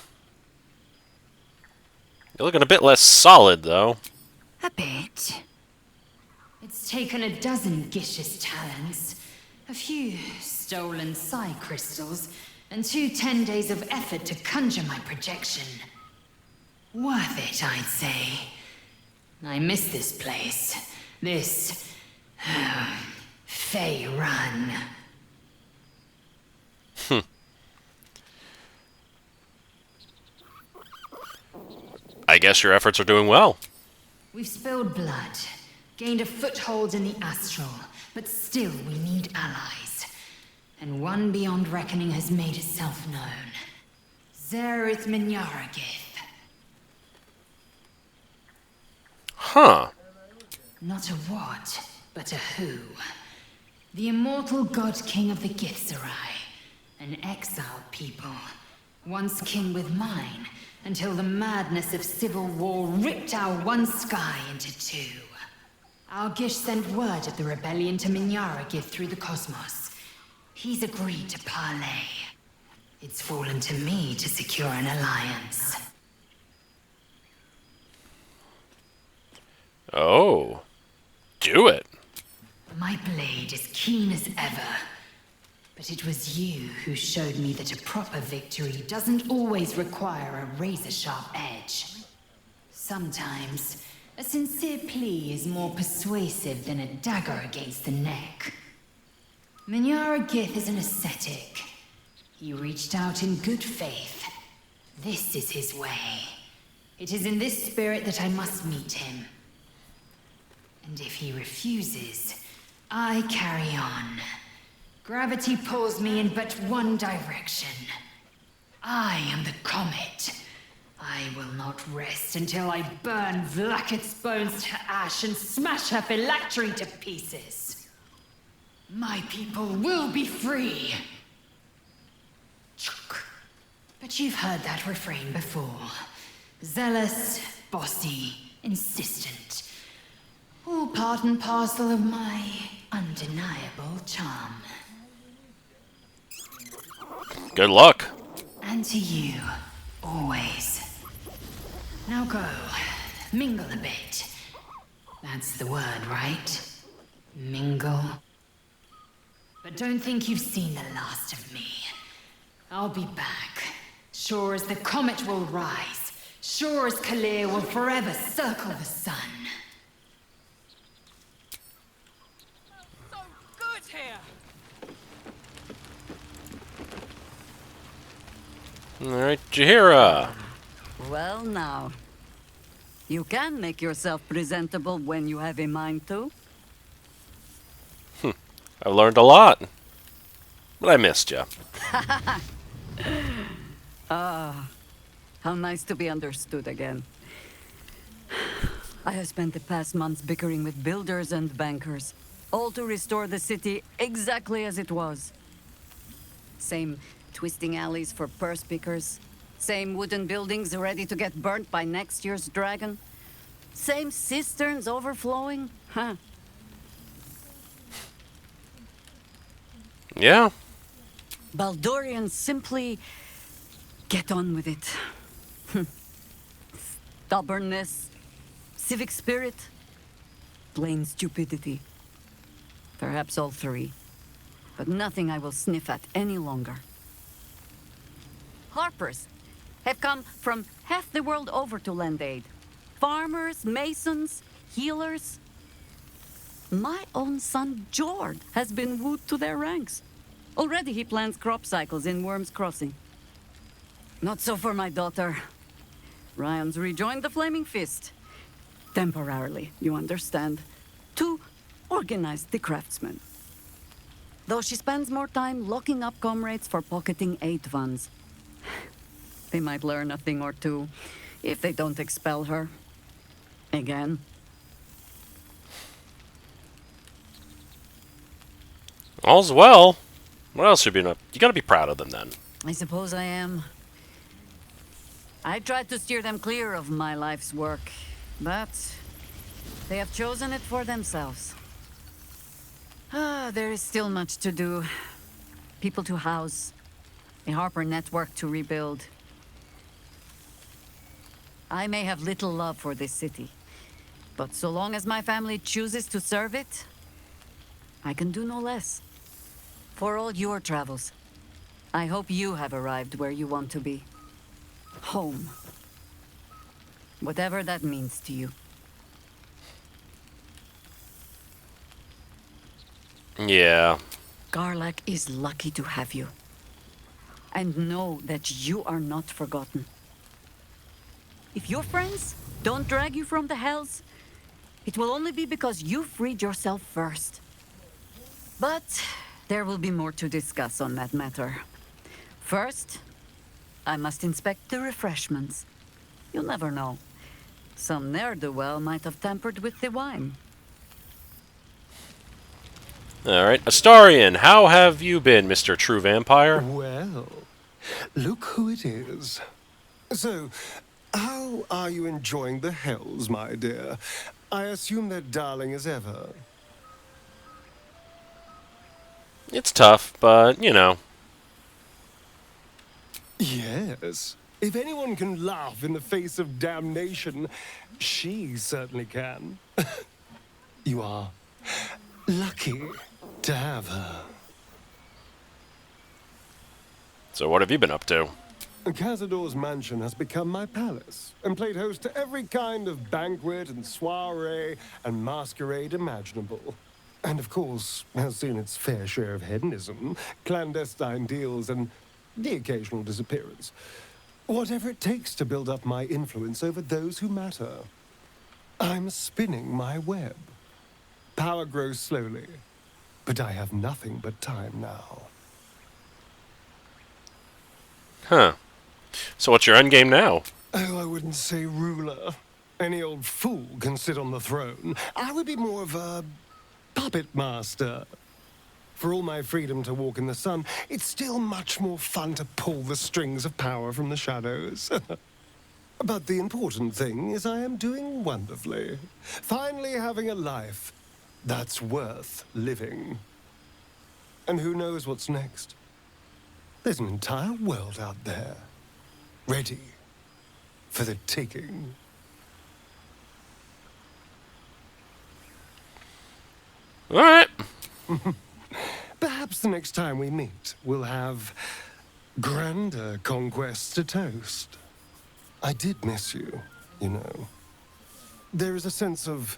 You're looking a bit less solid, though. A bit. It's taken a dozen Gish's talents, a few stolen psi crystals, and 2 10 days of effort to conjure my projection. Worth it, I'd say. I miss this place. This... Faerûn. I guess your efforts are doing well. We've spilled blood, gained a foothold in the astral, but still we need allies. And one beyond reckoning has made itself known. Zerith Minyaragith. Huh. Not a what, but a who. The immortal god king of the Githzerai. An exiled people. Once kin with mine, until the madness of civil war ripped our one sky into 2. Our Gish sent word of the rebellion to Minyaragith through the cosmos. He's agreed to parley. It's fallen to me to secure an alliance. Oh. Do it. My blade is keen as ever. But it was you who showed me that a proper victory doesn't always require a razor-sharp edge. Sometimes, a sincere plea is more persuasive than a dagger against the neck. Minyaragith is an ascetic. He reached out in good faith. This is his way. It is in this spirit that I must meet him. And if he refuses, I carry on. Gravity pulls me in but one direction. I am the comet. I will not rest until I burn Vlaakith's bones to ash and smash her phylactery to pieces. My people will be free. But you've heard that refrain before. Zealous, bossy, insistent. All part and parcel of my undeniable charm. Good luck. And to you, always. Now go, mingle a bit. That's the word, right? Mingle. But don't think you've seen the last of me. I'll be back. Sure as the comet will rise. Sure as Kalir will forever circle the sun. So good here! Jaheira! Well now. You can make yourself presentable when you have a mind to. I've learned a lot. But I missed you. Ah, how nice to be understood again. I have spent the past months bickering with builders and bankers, all to restore the city exactly as it was. Same twisting alleys for purse pickers, same wooden buildings ready to get burnt by next year's dragon, same cisterns overflowing, huh? Yeah. Baldurians simply get on with it. Stubbornness, civic spirit, plain stupidity. Perhaps all three, but nothing I will sniff at any longer. Harpers have come from half the world over to lend aid. Farmers, masons, healers. My own son, Jord, has been wooed to their ranks. Already he plans crop cycles in Worm's Crossing. Not so for my daughter. Ryan's rejoined the Flaming Fist. Temporarily, you understand. To organize the craftsmen. Though she spends more time locking up comrades for pocketing aid funds. They might learn a thing or two, if they don't expel her. Again. All's well. What else should you be up? You gotta be proud of them then. I suppose I am. I tried to steer them clear of my life's work, but they have chosen it for themselves. There is still much to do. People to house, a Harper network to rebuild. I may have little love for this city, but so long as my family chooses to serve it, I can do no less. For all your travels, I hope you have arrived where you want to be. Home. Whatever that means to you. Yeah. Karlach is lucky to have you. And know that you are not forgotten. If your friends don't drag you from the hells, it will only be because you freed yourself first. But there will be more to discuss on that matter. First, I must inspect the refreshments. You'll never know. Some ne'er-do-well might have tampered with the wine. Alright. Astarion, how have you been, Mr. True Vampire? Well, look who it is. So, how are you enjoying the hells, my dear? I assume they're darling as ever. It's tough, but, you know. Yes. If anyone can laugh in the face of damnation, she certainly can. You are lucky to have her. So what have you been up to? Cazador's mansion has become my palace, and played host to every kind of banquet and soiree and masquerade imaginable. And of course, has seen its fair share of hedonism, clandestine deals, and the occasional disappearance. Whatever it takes to build up my influence over those who matter. I'm spinning my web. Power grows slowly, but I have nothing but time now. Huh. So what's your endgame now? Oh, I wouldn't say ruler. Any old fool can sit on the throne. I would be more of a puppet master. For all my freedom to walk in the sun, it's still much more fun to pull the strings of power from the shadows. But the important thing is I am doing wonderfully. Finally having a life that's worth living. And who knows what's next? There's an entire world out there, ready for the taking. All right. Perhaps the next time we meet, we'll have grander conquests to toast. I did miss you, you know. There is a sense of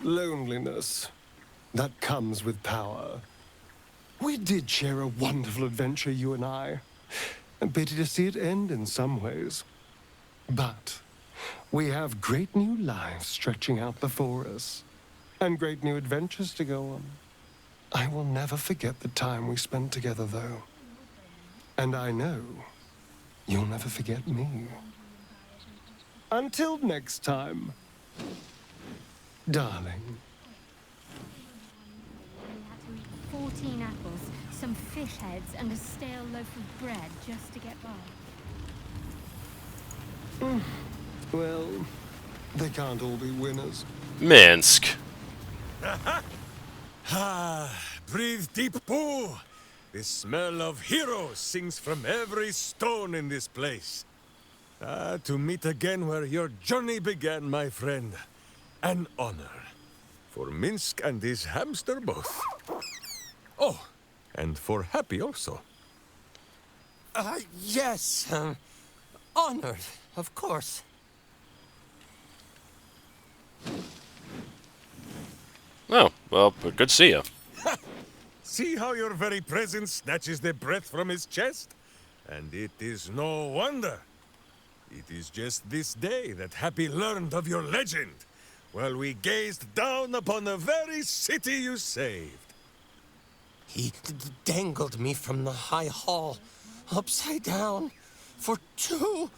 loneliness that comes with power. We did share a wonderful adventure, you and I. A pity to see it end in some ways. But we have great new lives stretching out before us, and great new adventures to go on. I will never forget the time we spent together, though. And I know you'll never forget me. Until next time, darling. We had to eat 14 apples, some fish heads, and a stale loaf of bread just to get by. Well, they can't all be winners. Minsk. Breathe deep, Boo. The smell of heroes sings from every stone in this place. To meet again where your journey began, my friend. An honor. For Minsk and his hamster both. Oh, and for Happy also. Yes. Honored, of course. Oh, well, good to see you. See how your very presence snatches the breath from his chest? And it is no wonder. It is just this day that Happy learned of your legend, while we gazed down upon the very city you saved. He dangled me from the high hall, upside down, for 2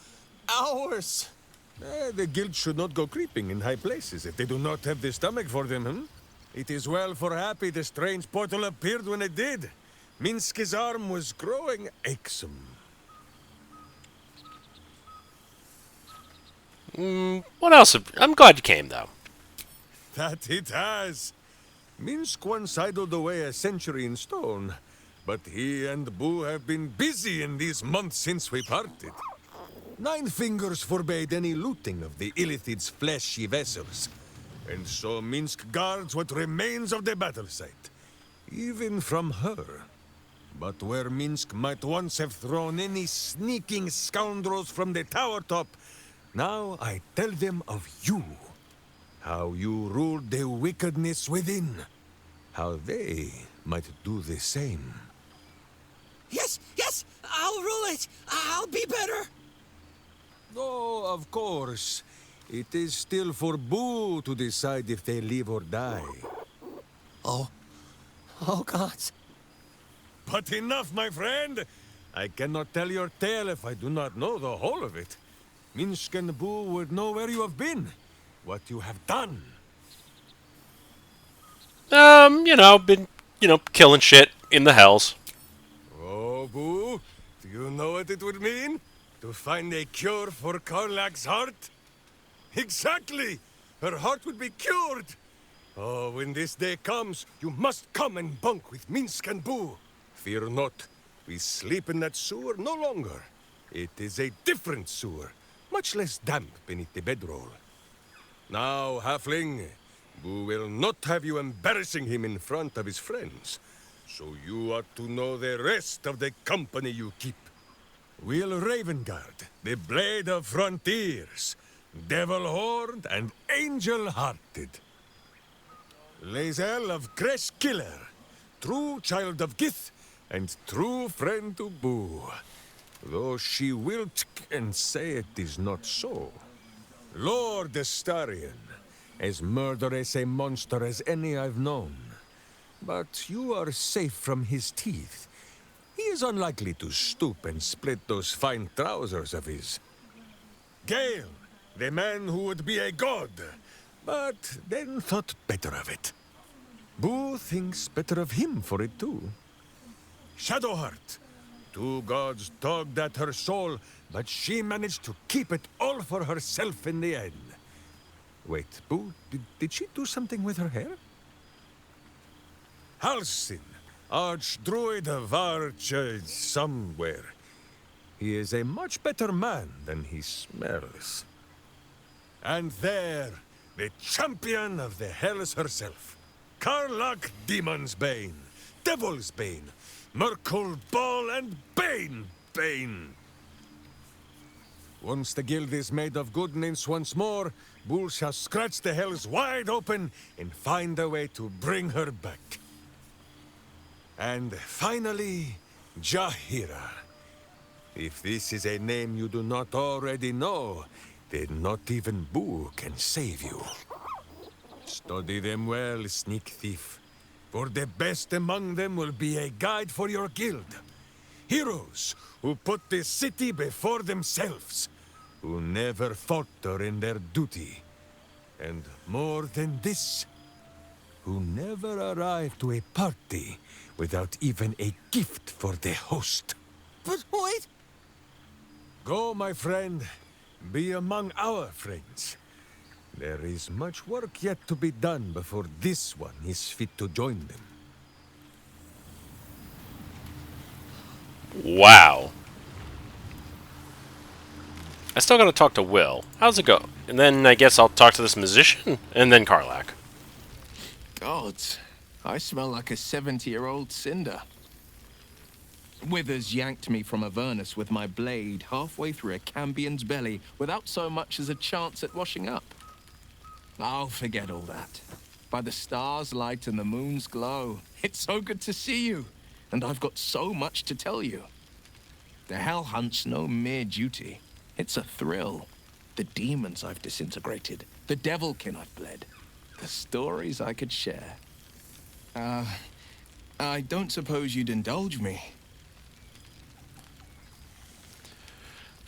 hours. The guild should not go creeping in high places if they do not have the stomach for them, It is well for Happy the strange portal appeared when it did. Minsk's arm was growing achsome. What else? I'm glad you came, though. That it has. Minsk once idled away a century in stone, but he and Boo have been busy in these months since we parted. 9 Fingers forbade any looting of the illithid's fleshy vessels, and so Minsk guards what remains of the battle site, even from her. But where Minsk might once have thrown any sneaking scoundrels from the tower top, now I tell them of you. How you ruled the wickedness within. How they might do the same. Yes, I'll rule it. I'll be better. Oh, of course. It is still for Boo to decide if they live or die. Oh, gods. But enough, my friend. I cannot tell your tale if I do not know the whole of it. Minsk and Boo would know where you have been, what you have done. Been killing shit in the hells. Oh, Boo, do you know what it would mean? To find a cure for Karlach's heart? Exactly! Her heart would be cured! Oh, when this day comes, you must come and bunk with Minsk and Boo. Fear not, we sleep in that sewer no longer. It is a different sewer, much less damp beneath the bedroll. Now, Halfling, Boo will not have you embarrassing him in front of his friends, so you ought to know the rest of the company you keep. Wyll Ravengard, the Blade of Frontiers, Devil-Horned and Angel-Hearted. Lae'zel of Greshkiller, true child of Gith and true friend to Boo, though she will and say it is not so. Lord Astarion, as murderous a monster as any I've known, but you are safe from his teeth. He is unlikely to stoop and split those fine trousers of his. Gale, the man who would be a god, but then thought better of it. Boo thinks better of him for it too. Shadowheart, 2 gods tugged at her soul, but she managed to keep it all for herself in the end. Wait, Boo, did she do something with her hair? Halsin, Archdruid of Arch... somewhere. He is a much better man than he smells. And there, the champion of the Hells herself. Karlach Demon's Bane, Devil's Bane, Merkul Ball and Bane. Once the guild is made of goodness once more, Bull shall scratch the Hells wide open and find a way to bring her back. And finally, Jaheira. If this is a name you do not already know, then not even Boo can save you. Study them well, sneak thief. For the best among them will be a guide for your guild. Heroes who put the city before themselves, who never falter in their duty. And more than this, who never arrive to a party without even a gift for the host. But wait! Go, my friend. Be among our friends. There is much work yet to be done before this one is fit to join them. Wow. I still gotta talk to Wyll. How's it go? And then I guess I'll talk to this musician, and then Karlach. Gods, I smell like a 70-year-old cinder. Withers yanked me from Avernus with my blade halfway through a Cambion's belly without so much as a chance at washing up. I'll forget all that. By the stars' light and the moon's glow, it's so good to see you, and I've got so much to tell you. The Hell Hunt's no mere duty. It's a thrill. The demons I've disintegrated, the devilkin I've bled, the stories I could share. I don't suppose you'd indulge me.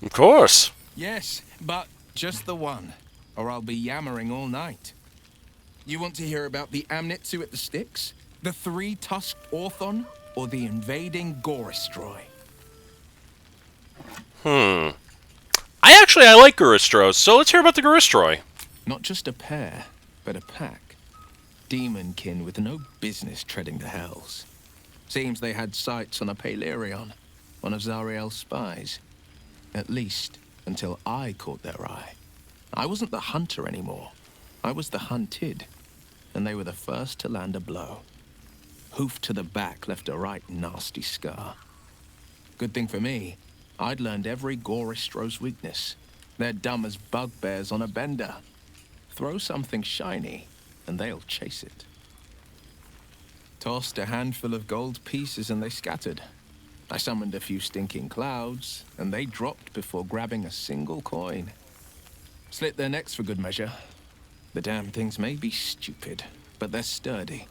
Of course. Yes, but just the one, or I'll be yammering all night. You want to hear about the Amnitsu at the Styx, the three-tusked Orthon, or the invading Goristroy? I like Goristros, so let's hear about the Goristroy. Not just a pair, but a pack. Demonkin with no business treading the hells. Seems they had sights on a Palerion, one of Zariel's spies. At least, until I caught their eye. I wasn't the hunter anymore. I was the hunted, and they were the first to land a blow. Hoof to the back left a right nasty scar. Good thing for me, I'd learned every Goristro's weakness. They're dumb as bugbears on a bender. Throw something shiny, and they'll chase it. Tossed a handful of gold pieces and they scattered. I summoned a few stinking clouds, and they dropped before grabbing a single coin. Slit their necks for good measure. The damn things may be stupid, but they're sturdy,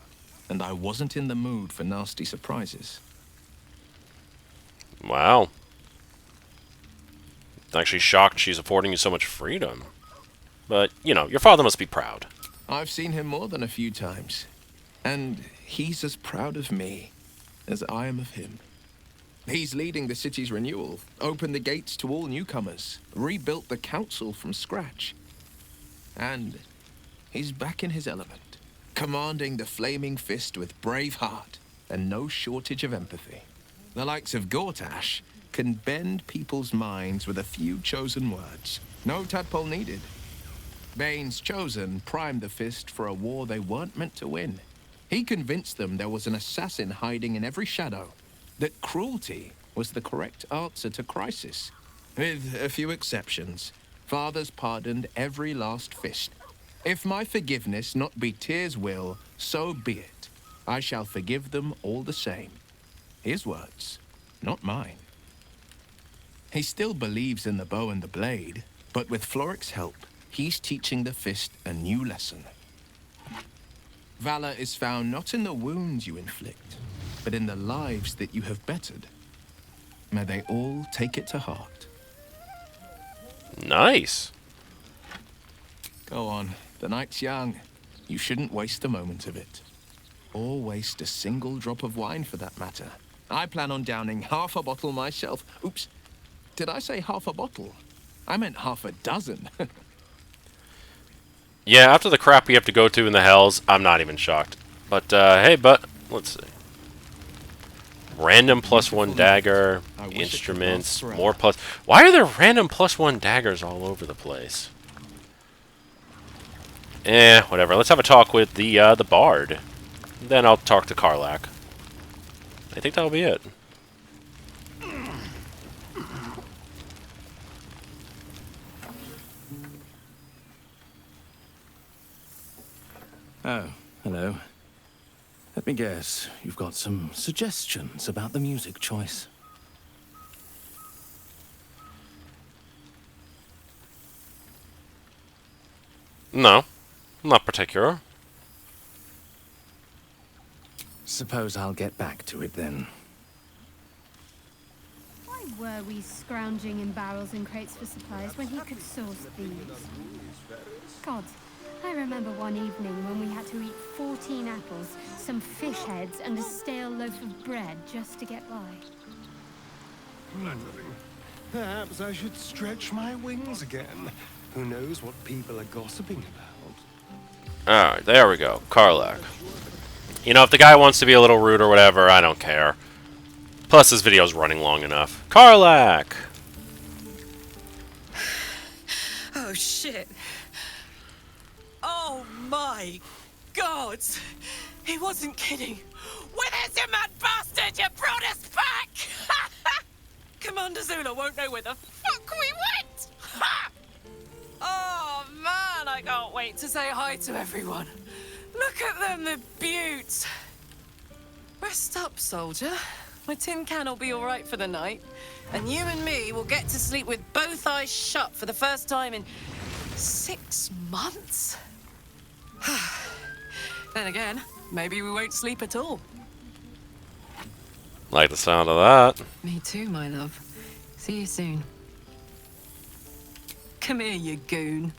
and I wasn't in the mood for nasty surprises. Wow. I'm actually shocked she's affording you so much freedom. But, you know, your father must be proud. I've seen him more than a few times, and he's as proud of me as I am of him. He's leading the city's renewal, opened the gates to all newcomers, rebuilt the council from scratch. And he's back in his element, commanding the flaming fist with brave heart and no shortage of empathy. The likes of Gortash can bend people's minds with a few chosen words. No tadpole needed. Bane's chosen primed the fist for a war they weren't meant to win. He convinced them there was an assassin hiding in every shadow, that cruelty was the correct answer to crisis. With a few exceptions, fathers pardoned every last fist. If my forgiveness not be tears' will, so be it. I shall forgive them all the same. His words, not mine. He still believes in the bow and the blade, but with Floric's help, he's teaching the fist a new lesson. Valor is found not in the wounds you inflict, but in the lives that you have bettered. May they all take it to heart. Nice. Go on, the night's young. You shouldn't waste a moment of it. Or waste a single drop of wine for that matter. I plan on downing half a bottle myself. Oops, did I say half a bottle? I meant half a dozen. Yeah, after the crap we have to go to in the hells, I'm not even shocked. But, hey, let's see. Random +1 dagger, instruments, more plus... Why are there random +1 daggers all over the place? Whatever. Let's have a talk with the bard. Then I'll talk to Karlach. I think that'll be it. Oh, hello. Let me guess, you've got some suggestions about the music choice. No, not particular. Suppose I'll get back to it then. Why were we scrounging in barrels and crates for supplies when he could source these? God, I remember one evening when we had to eat 14 apples, some fish heads, and a stale loaf of bread just to get by. Perhaps I should stretch my wings again. Who knows what people are gossiping about? Alright, there we go. Karlach. You know, if the guy wants to be a little rude or whatever, I don't care. Plus, this video's running long enough. Karlach! Oh, shit. Oh, my God. He wasn't kidding. Where's your mad bastard? You brought us back! Commander Zula won't know where the fuck we went! Ha! Oh, man, I can't wait to say hi to everyone. Look at them, the beauts. Rest up, soldier. My tin can will be all right for the night. And you and me will get to sleep with both eyes shut for the first time in 6 months. Then again, maybe we won't sleep at all. Like the sound of that. Me too, my love. See you soon. Come here, you goon.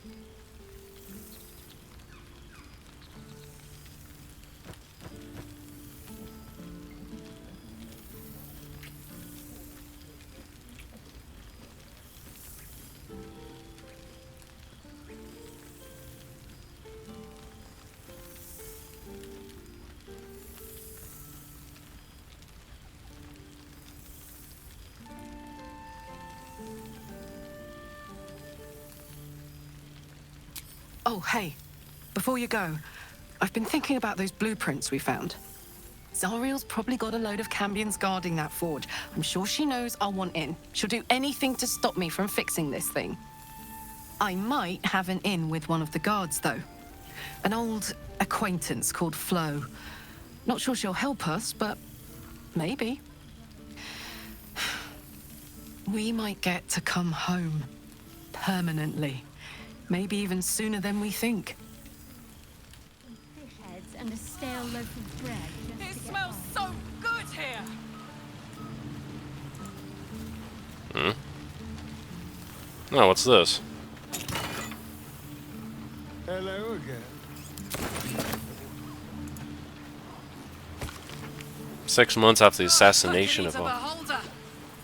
Oh, hey. Before you go, I've been thinking about those blueprints we found. Zariel's probably got a load of Cambions guarding that forge. I'm sure she knows I'll want in. She'll do anything to stop me from fixing this thing. I might have an in with one of the guards, though. An old acquaintance called Flo. Not sure she'll help us, but maybe. We might get to come home. Permanently. Maybe even sooner than we think. Fish heads and a stale loaf of bread. It smells so good here. Oh, what's this? Hello again. 6 months after the assassination of...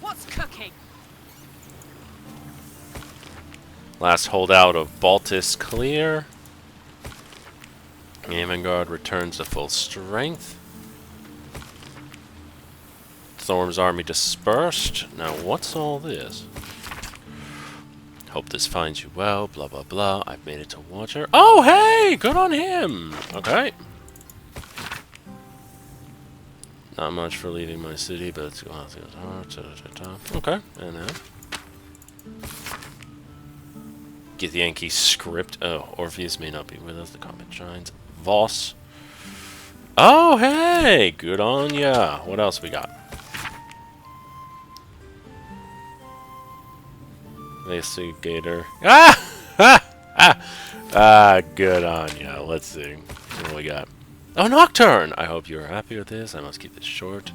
What's cooking? Last holdout of Baltus clear. Avangard returns to full strength. Thorm's army dispersed. Now what's all this? Hope this finds you well, blah blah blah. I've made it to Watcher. Oh hey! Good on him! Okay. Not much for leaving my city, but it's going to okay, and now. Githyanki script. Oh, Orpheus may not be with us. The combat shines. Voss. Oh, hey! Good on ya. What else we got? Gator. Ah! Good on ya. Let's see. What do we got? Oh, Nocturne! I hope you're happy with this. I must keep this short.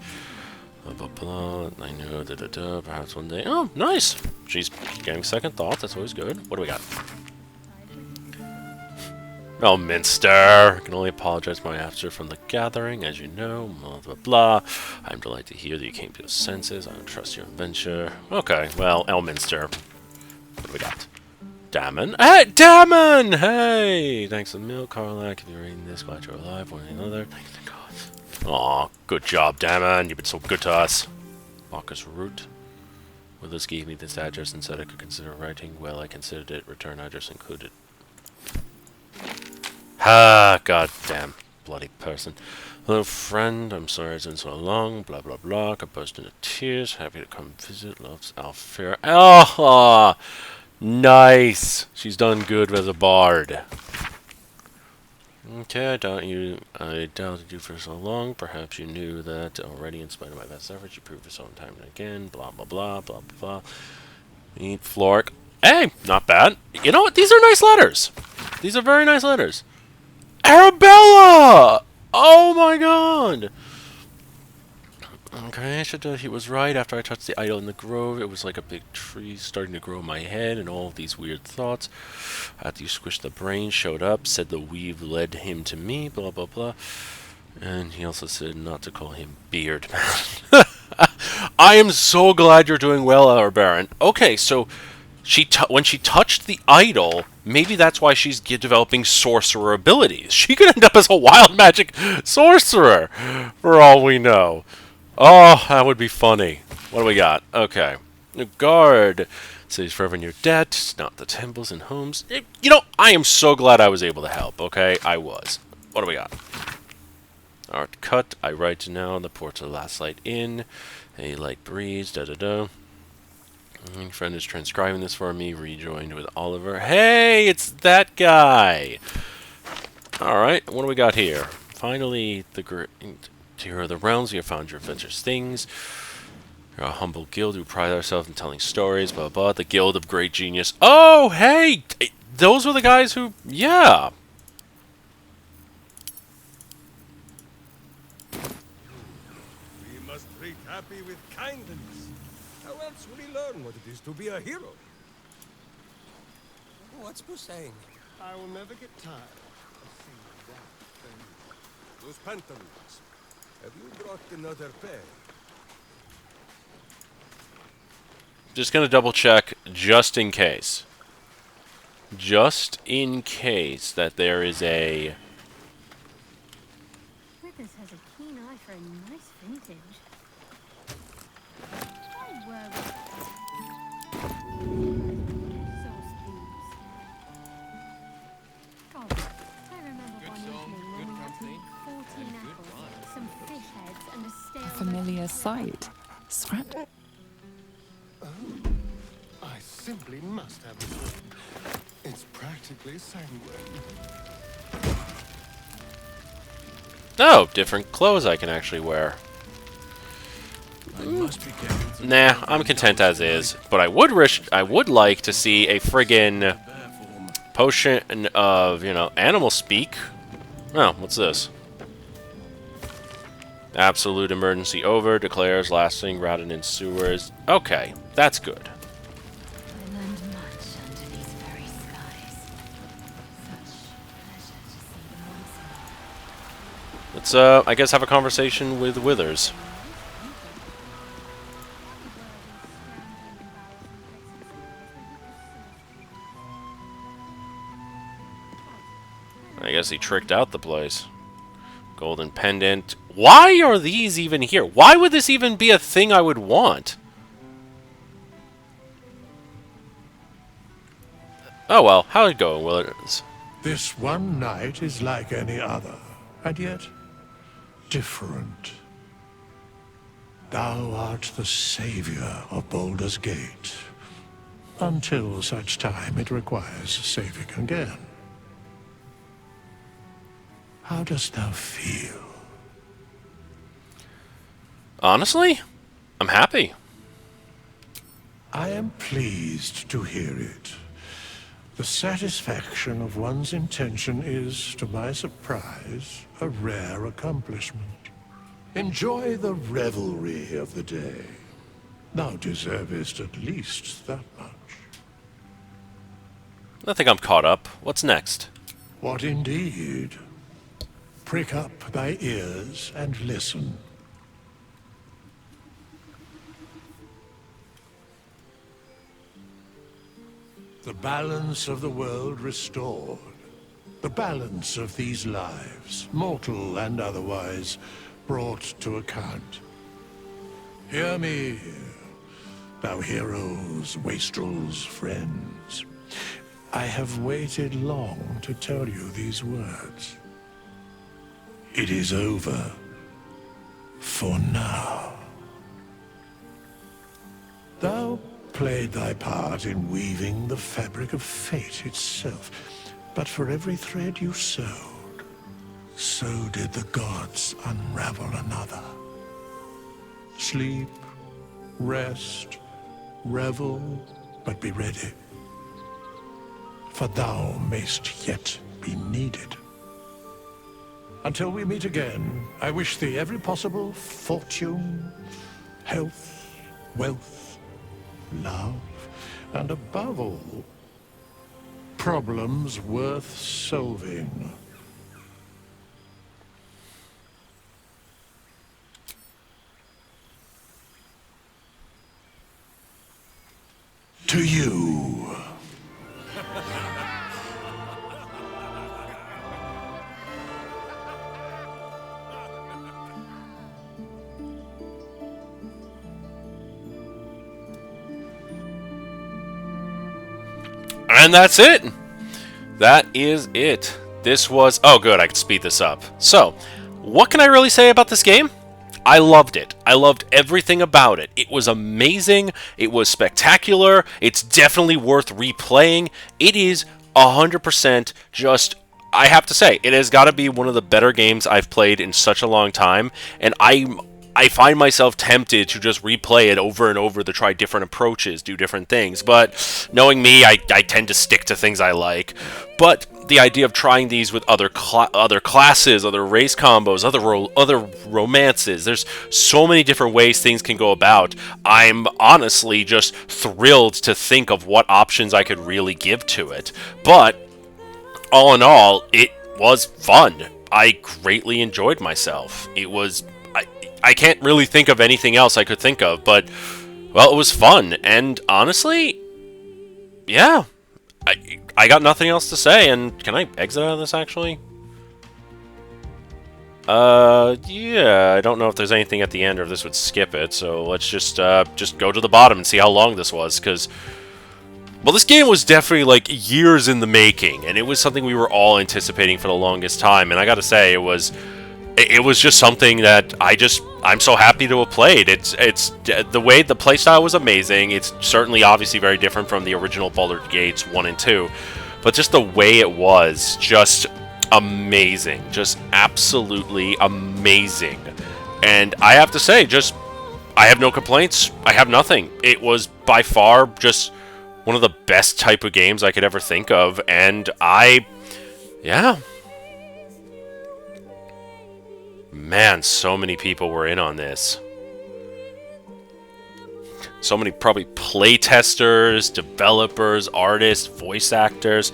Blah, blah, blah. I know, perhaps one day. Oh, nice! She's getting second thoughts. That's always good. What do we got? Oh, Minster! I can only apologize for my absence from the gathering, as you know. Blah, blah, blah. I'm delighted to hear that you came to your senses. I don't trust your adventure. Okay, well, Elminster. What do we got? Damon. Hey, Damon! Hey! Thanks for the milk, Karlach. If you're reading this, glad you're alive. One or another. Aw, good job, Damon. You've been so good to us. Bacchus Root. Willis gave me this address and said I could consider writing. Well, I considered it. Return address included. Ah, goddamn bloody person. Hello, friend. I'm sorry it's been so long. Blah, blah, blah. I burst into tears. Happy to come visit. Loves Alfira. Oh, nice. She's done good as a bard. Okay, I doubted you for so long. Perhaps you knew that already. In spite of my best efforts, you proved it so time and again. Blah, blah, blah, blah, blah, blah. Eat Floric. Hey, not bad. You know what? These are nice letters. These are very nice letters. Arabella! Oh my god! Okay, he was right. After I touched the idol in the grove, it was like a big tree starting to grow in my head, and all of these weird thoughts. After you squished the brain, showed up, said the weave led him to me, blah blah blah. And he also said not to call him Beard Man. I am so glad you're doing well, Barbarian. Okay, so when she touched the idol, maybe that's why she's developing sorcerer abilities. She could end up as a wild magic sorcerer, for all we know. Oh, that would be funny. What do we got? Okay. A guard says forever in your debt, not the temples and homes. You know, I am so glad I was able to help, okay? I was. What do we got? Art cut. I write now on the porch of the last light inn. A light breeze, da-da-da. My friend is transcribing this for me, rejoined with Oliver. Hey, it's that guy! Alright, what do we got here? Finally, the hero of the realms, you have found your adventurous things. You're a humble guild who pride ourselves in telling stories, blah, blah, blah. The Guild of Great Genius. Oh, hey! Those were the guys who... Yeah! We must treat Happy with kindness. How else will he learn what it is to be a hero? What's Boo saying? I will never get tired of seeing that thing. Those pantaloons. Have you brought another pair? Just gonna double check, just in case. Just in case that there is a... Withers has a keen eye for a nice vintage. Why were God, I remember one evening when we had to eat 14 apples, some fish heads, and a stale... A familiar sight. Scrap. Oh, I simply must have this one. It's practically sanguine. Oh, different clothes I can actually wear. Nah, I'm content as is. But I would like to see a friggin' potion of, you know, animal speak. Oh, what's this? Absolute emergency over. Declares lasting routed in sewers. Okay, that's good. I learned much under these very skies. Such pleasure to see them once more. Let's, I guess have a conversation with Withers. I guess he tricked out the place. Golden pendant. Why are these even here? Why would this even be a thing I would want? Oh well, how'd it go, Willers? This one night is like any other, and yet different. Thou art the savior of Baldur's Gate, until such time it requires saving again. How dost thou feel? Honestly, I'm happy. I am pleased to hear it. The satisfaction of one's intention is, to my surprise, a rare accomplishment. Enjoy the revelry of the day. Thou deservest at least that much. I think I'm caught up. What's next? What indeed? Prick up thy ears and listen. The balance of the world restored. The balance of these lives, mortal and otherwise, brought to account. Hear me, thou heroes, wastrels, friends. I have waited long to tell you these words. It is over. For now. Thou played thy part in weaving the fabric of fate itself, but for every thread you sewed, so did the gods unravel another. Sleep, rest, revel, but be ready. for thou mayst yet be needed. Until we meet again, I wish thee every possible fortune, health, wealth, love, and above all, problems worth solving. To you. And that's it. That is it. This was... Oh, good. I can speed this up. So, what can I really say about this game? I loved it. I loved everything about it. It was amazing. It was spectacular. It's definitely worth replaying. It is 100% just... I have to say, it has got to be one of the better games I've played in such a long time. And I find myself tempted to just replay it over and over to try different approaches, do different things. But knowing me, I tend to stick to things I like. But the idea of trying these with other classes, other race combos, other romances, there's so many different ways things can go about. I'm honestly just thrilled to think of what options I could really give to it. But all in all, it was fun. I greatly enjoyed myself. It was... I can't really think of anything else I could think of, but, well, it was fun, and honestly, yeah, I got nothing else to say, and can I exit out of this, actually? Yeah, I don't know if there's anything at the end or if this would skip it, so let's just go to the bottom and see how long this was, because, well, this game was definitely, like, years in the making, and it was something we were all anticipating for the longest time, and I gotta say, it was just something that I'm so happy to have played. It's the way the playstyle was amazing. It's certainly obviously very different from the original Baldur Gates 1 and 2, but just the way it was just amazing, just absolutely amazing. And I have to say, I have no complaints. I have nothing. It was by far just one of the best type of games I could ever think of, and yeah. Man, so many people were in on this. So many probably playtesters, developers, artists, voice actors.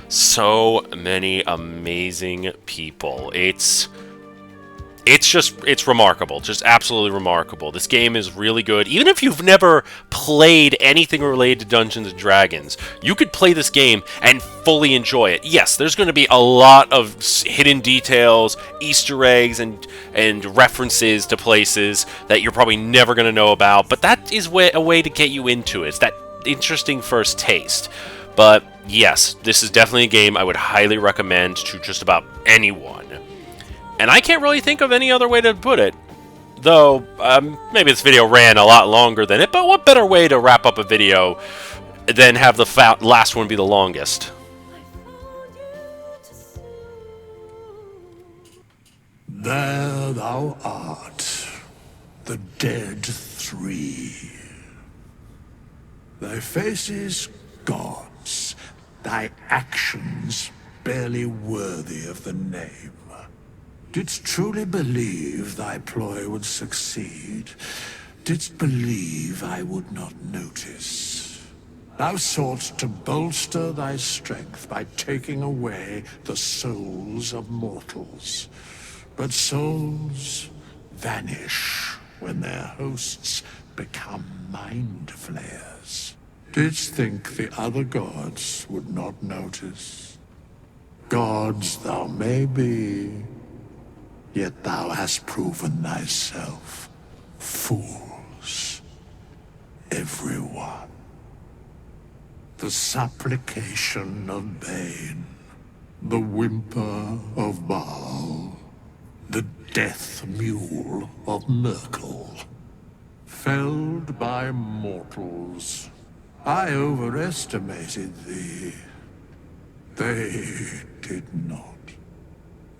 So many amazing people. It's remarkable. Just absolutely remarkable. This game is really good. Even if you've never played anything related to Dungeons & Dragons, you could play this game and fully enjoy it. Yes, there's going to be a lot of hidden details, Easter eggs, and references to places that you're probably never going to know about, but that is a way to get you into it. It's that interesting first taste. But yes, this is definitely a game I would highly recommend to just about anyone. And I can't really think of any other way to put it. Though, maybe this video ran a lot longer than it, but what better way to wrap up a video than have the last one be the longest? There thou art, the dead three. Thy faces gods, thy actions barely worthy of the name. Didst truly believe thy ploy would succeed? Didst believe I would not notice? Thou soughtst to bolster thy strength by taking away the souls of mortals. But souls vanish when their hosts become mind flayers. Didst think the other gods would not notice? Gods thou may be, yet thou hast proven thyself fools, everyone. The supplication of Bane, the whimper of Baal, the death mule of Merkel. Felled by mortals, I overestimated thee. They did not.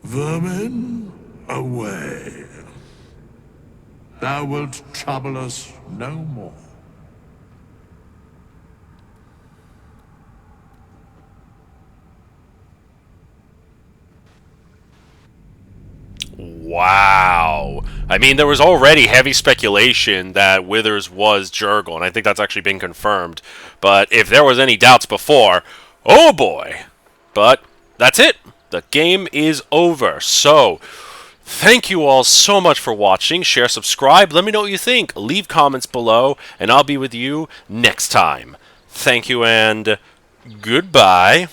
Vermin, away. Thou wilt trouble us no more. Wow. I mean, there was already heavy speculation that Withers was Jurgle, and I think that's actually been confirmed. But if there was any doubts before, oh boy. But that's it. The game is over. So, thank you all so much for watching. Share, subscribe, let me know what you think. Leave comments below, and I'll be with you next time. Thank you, and goodbye.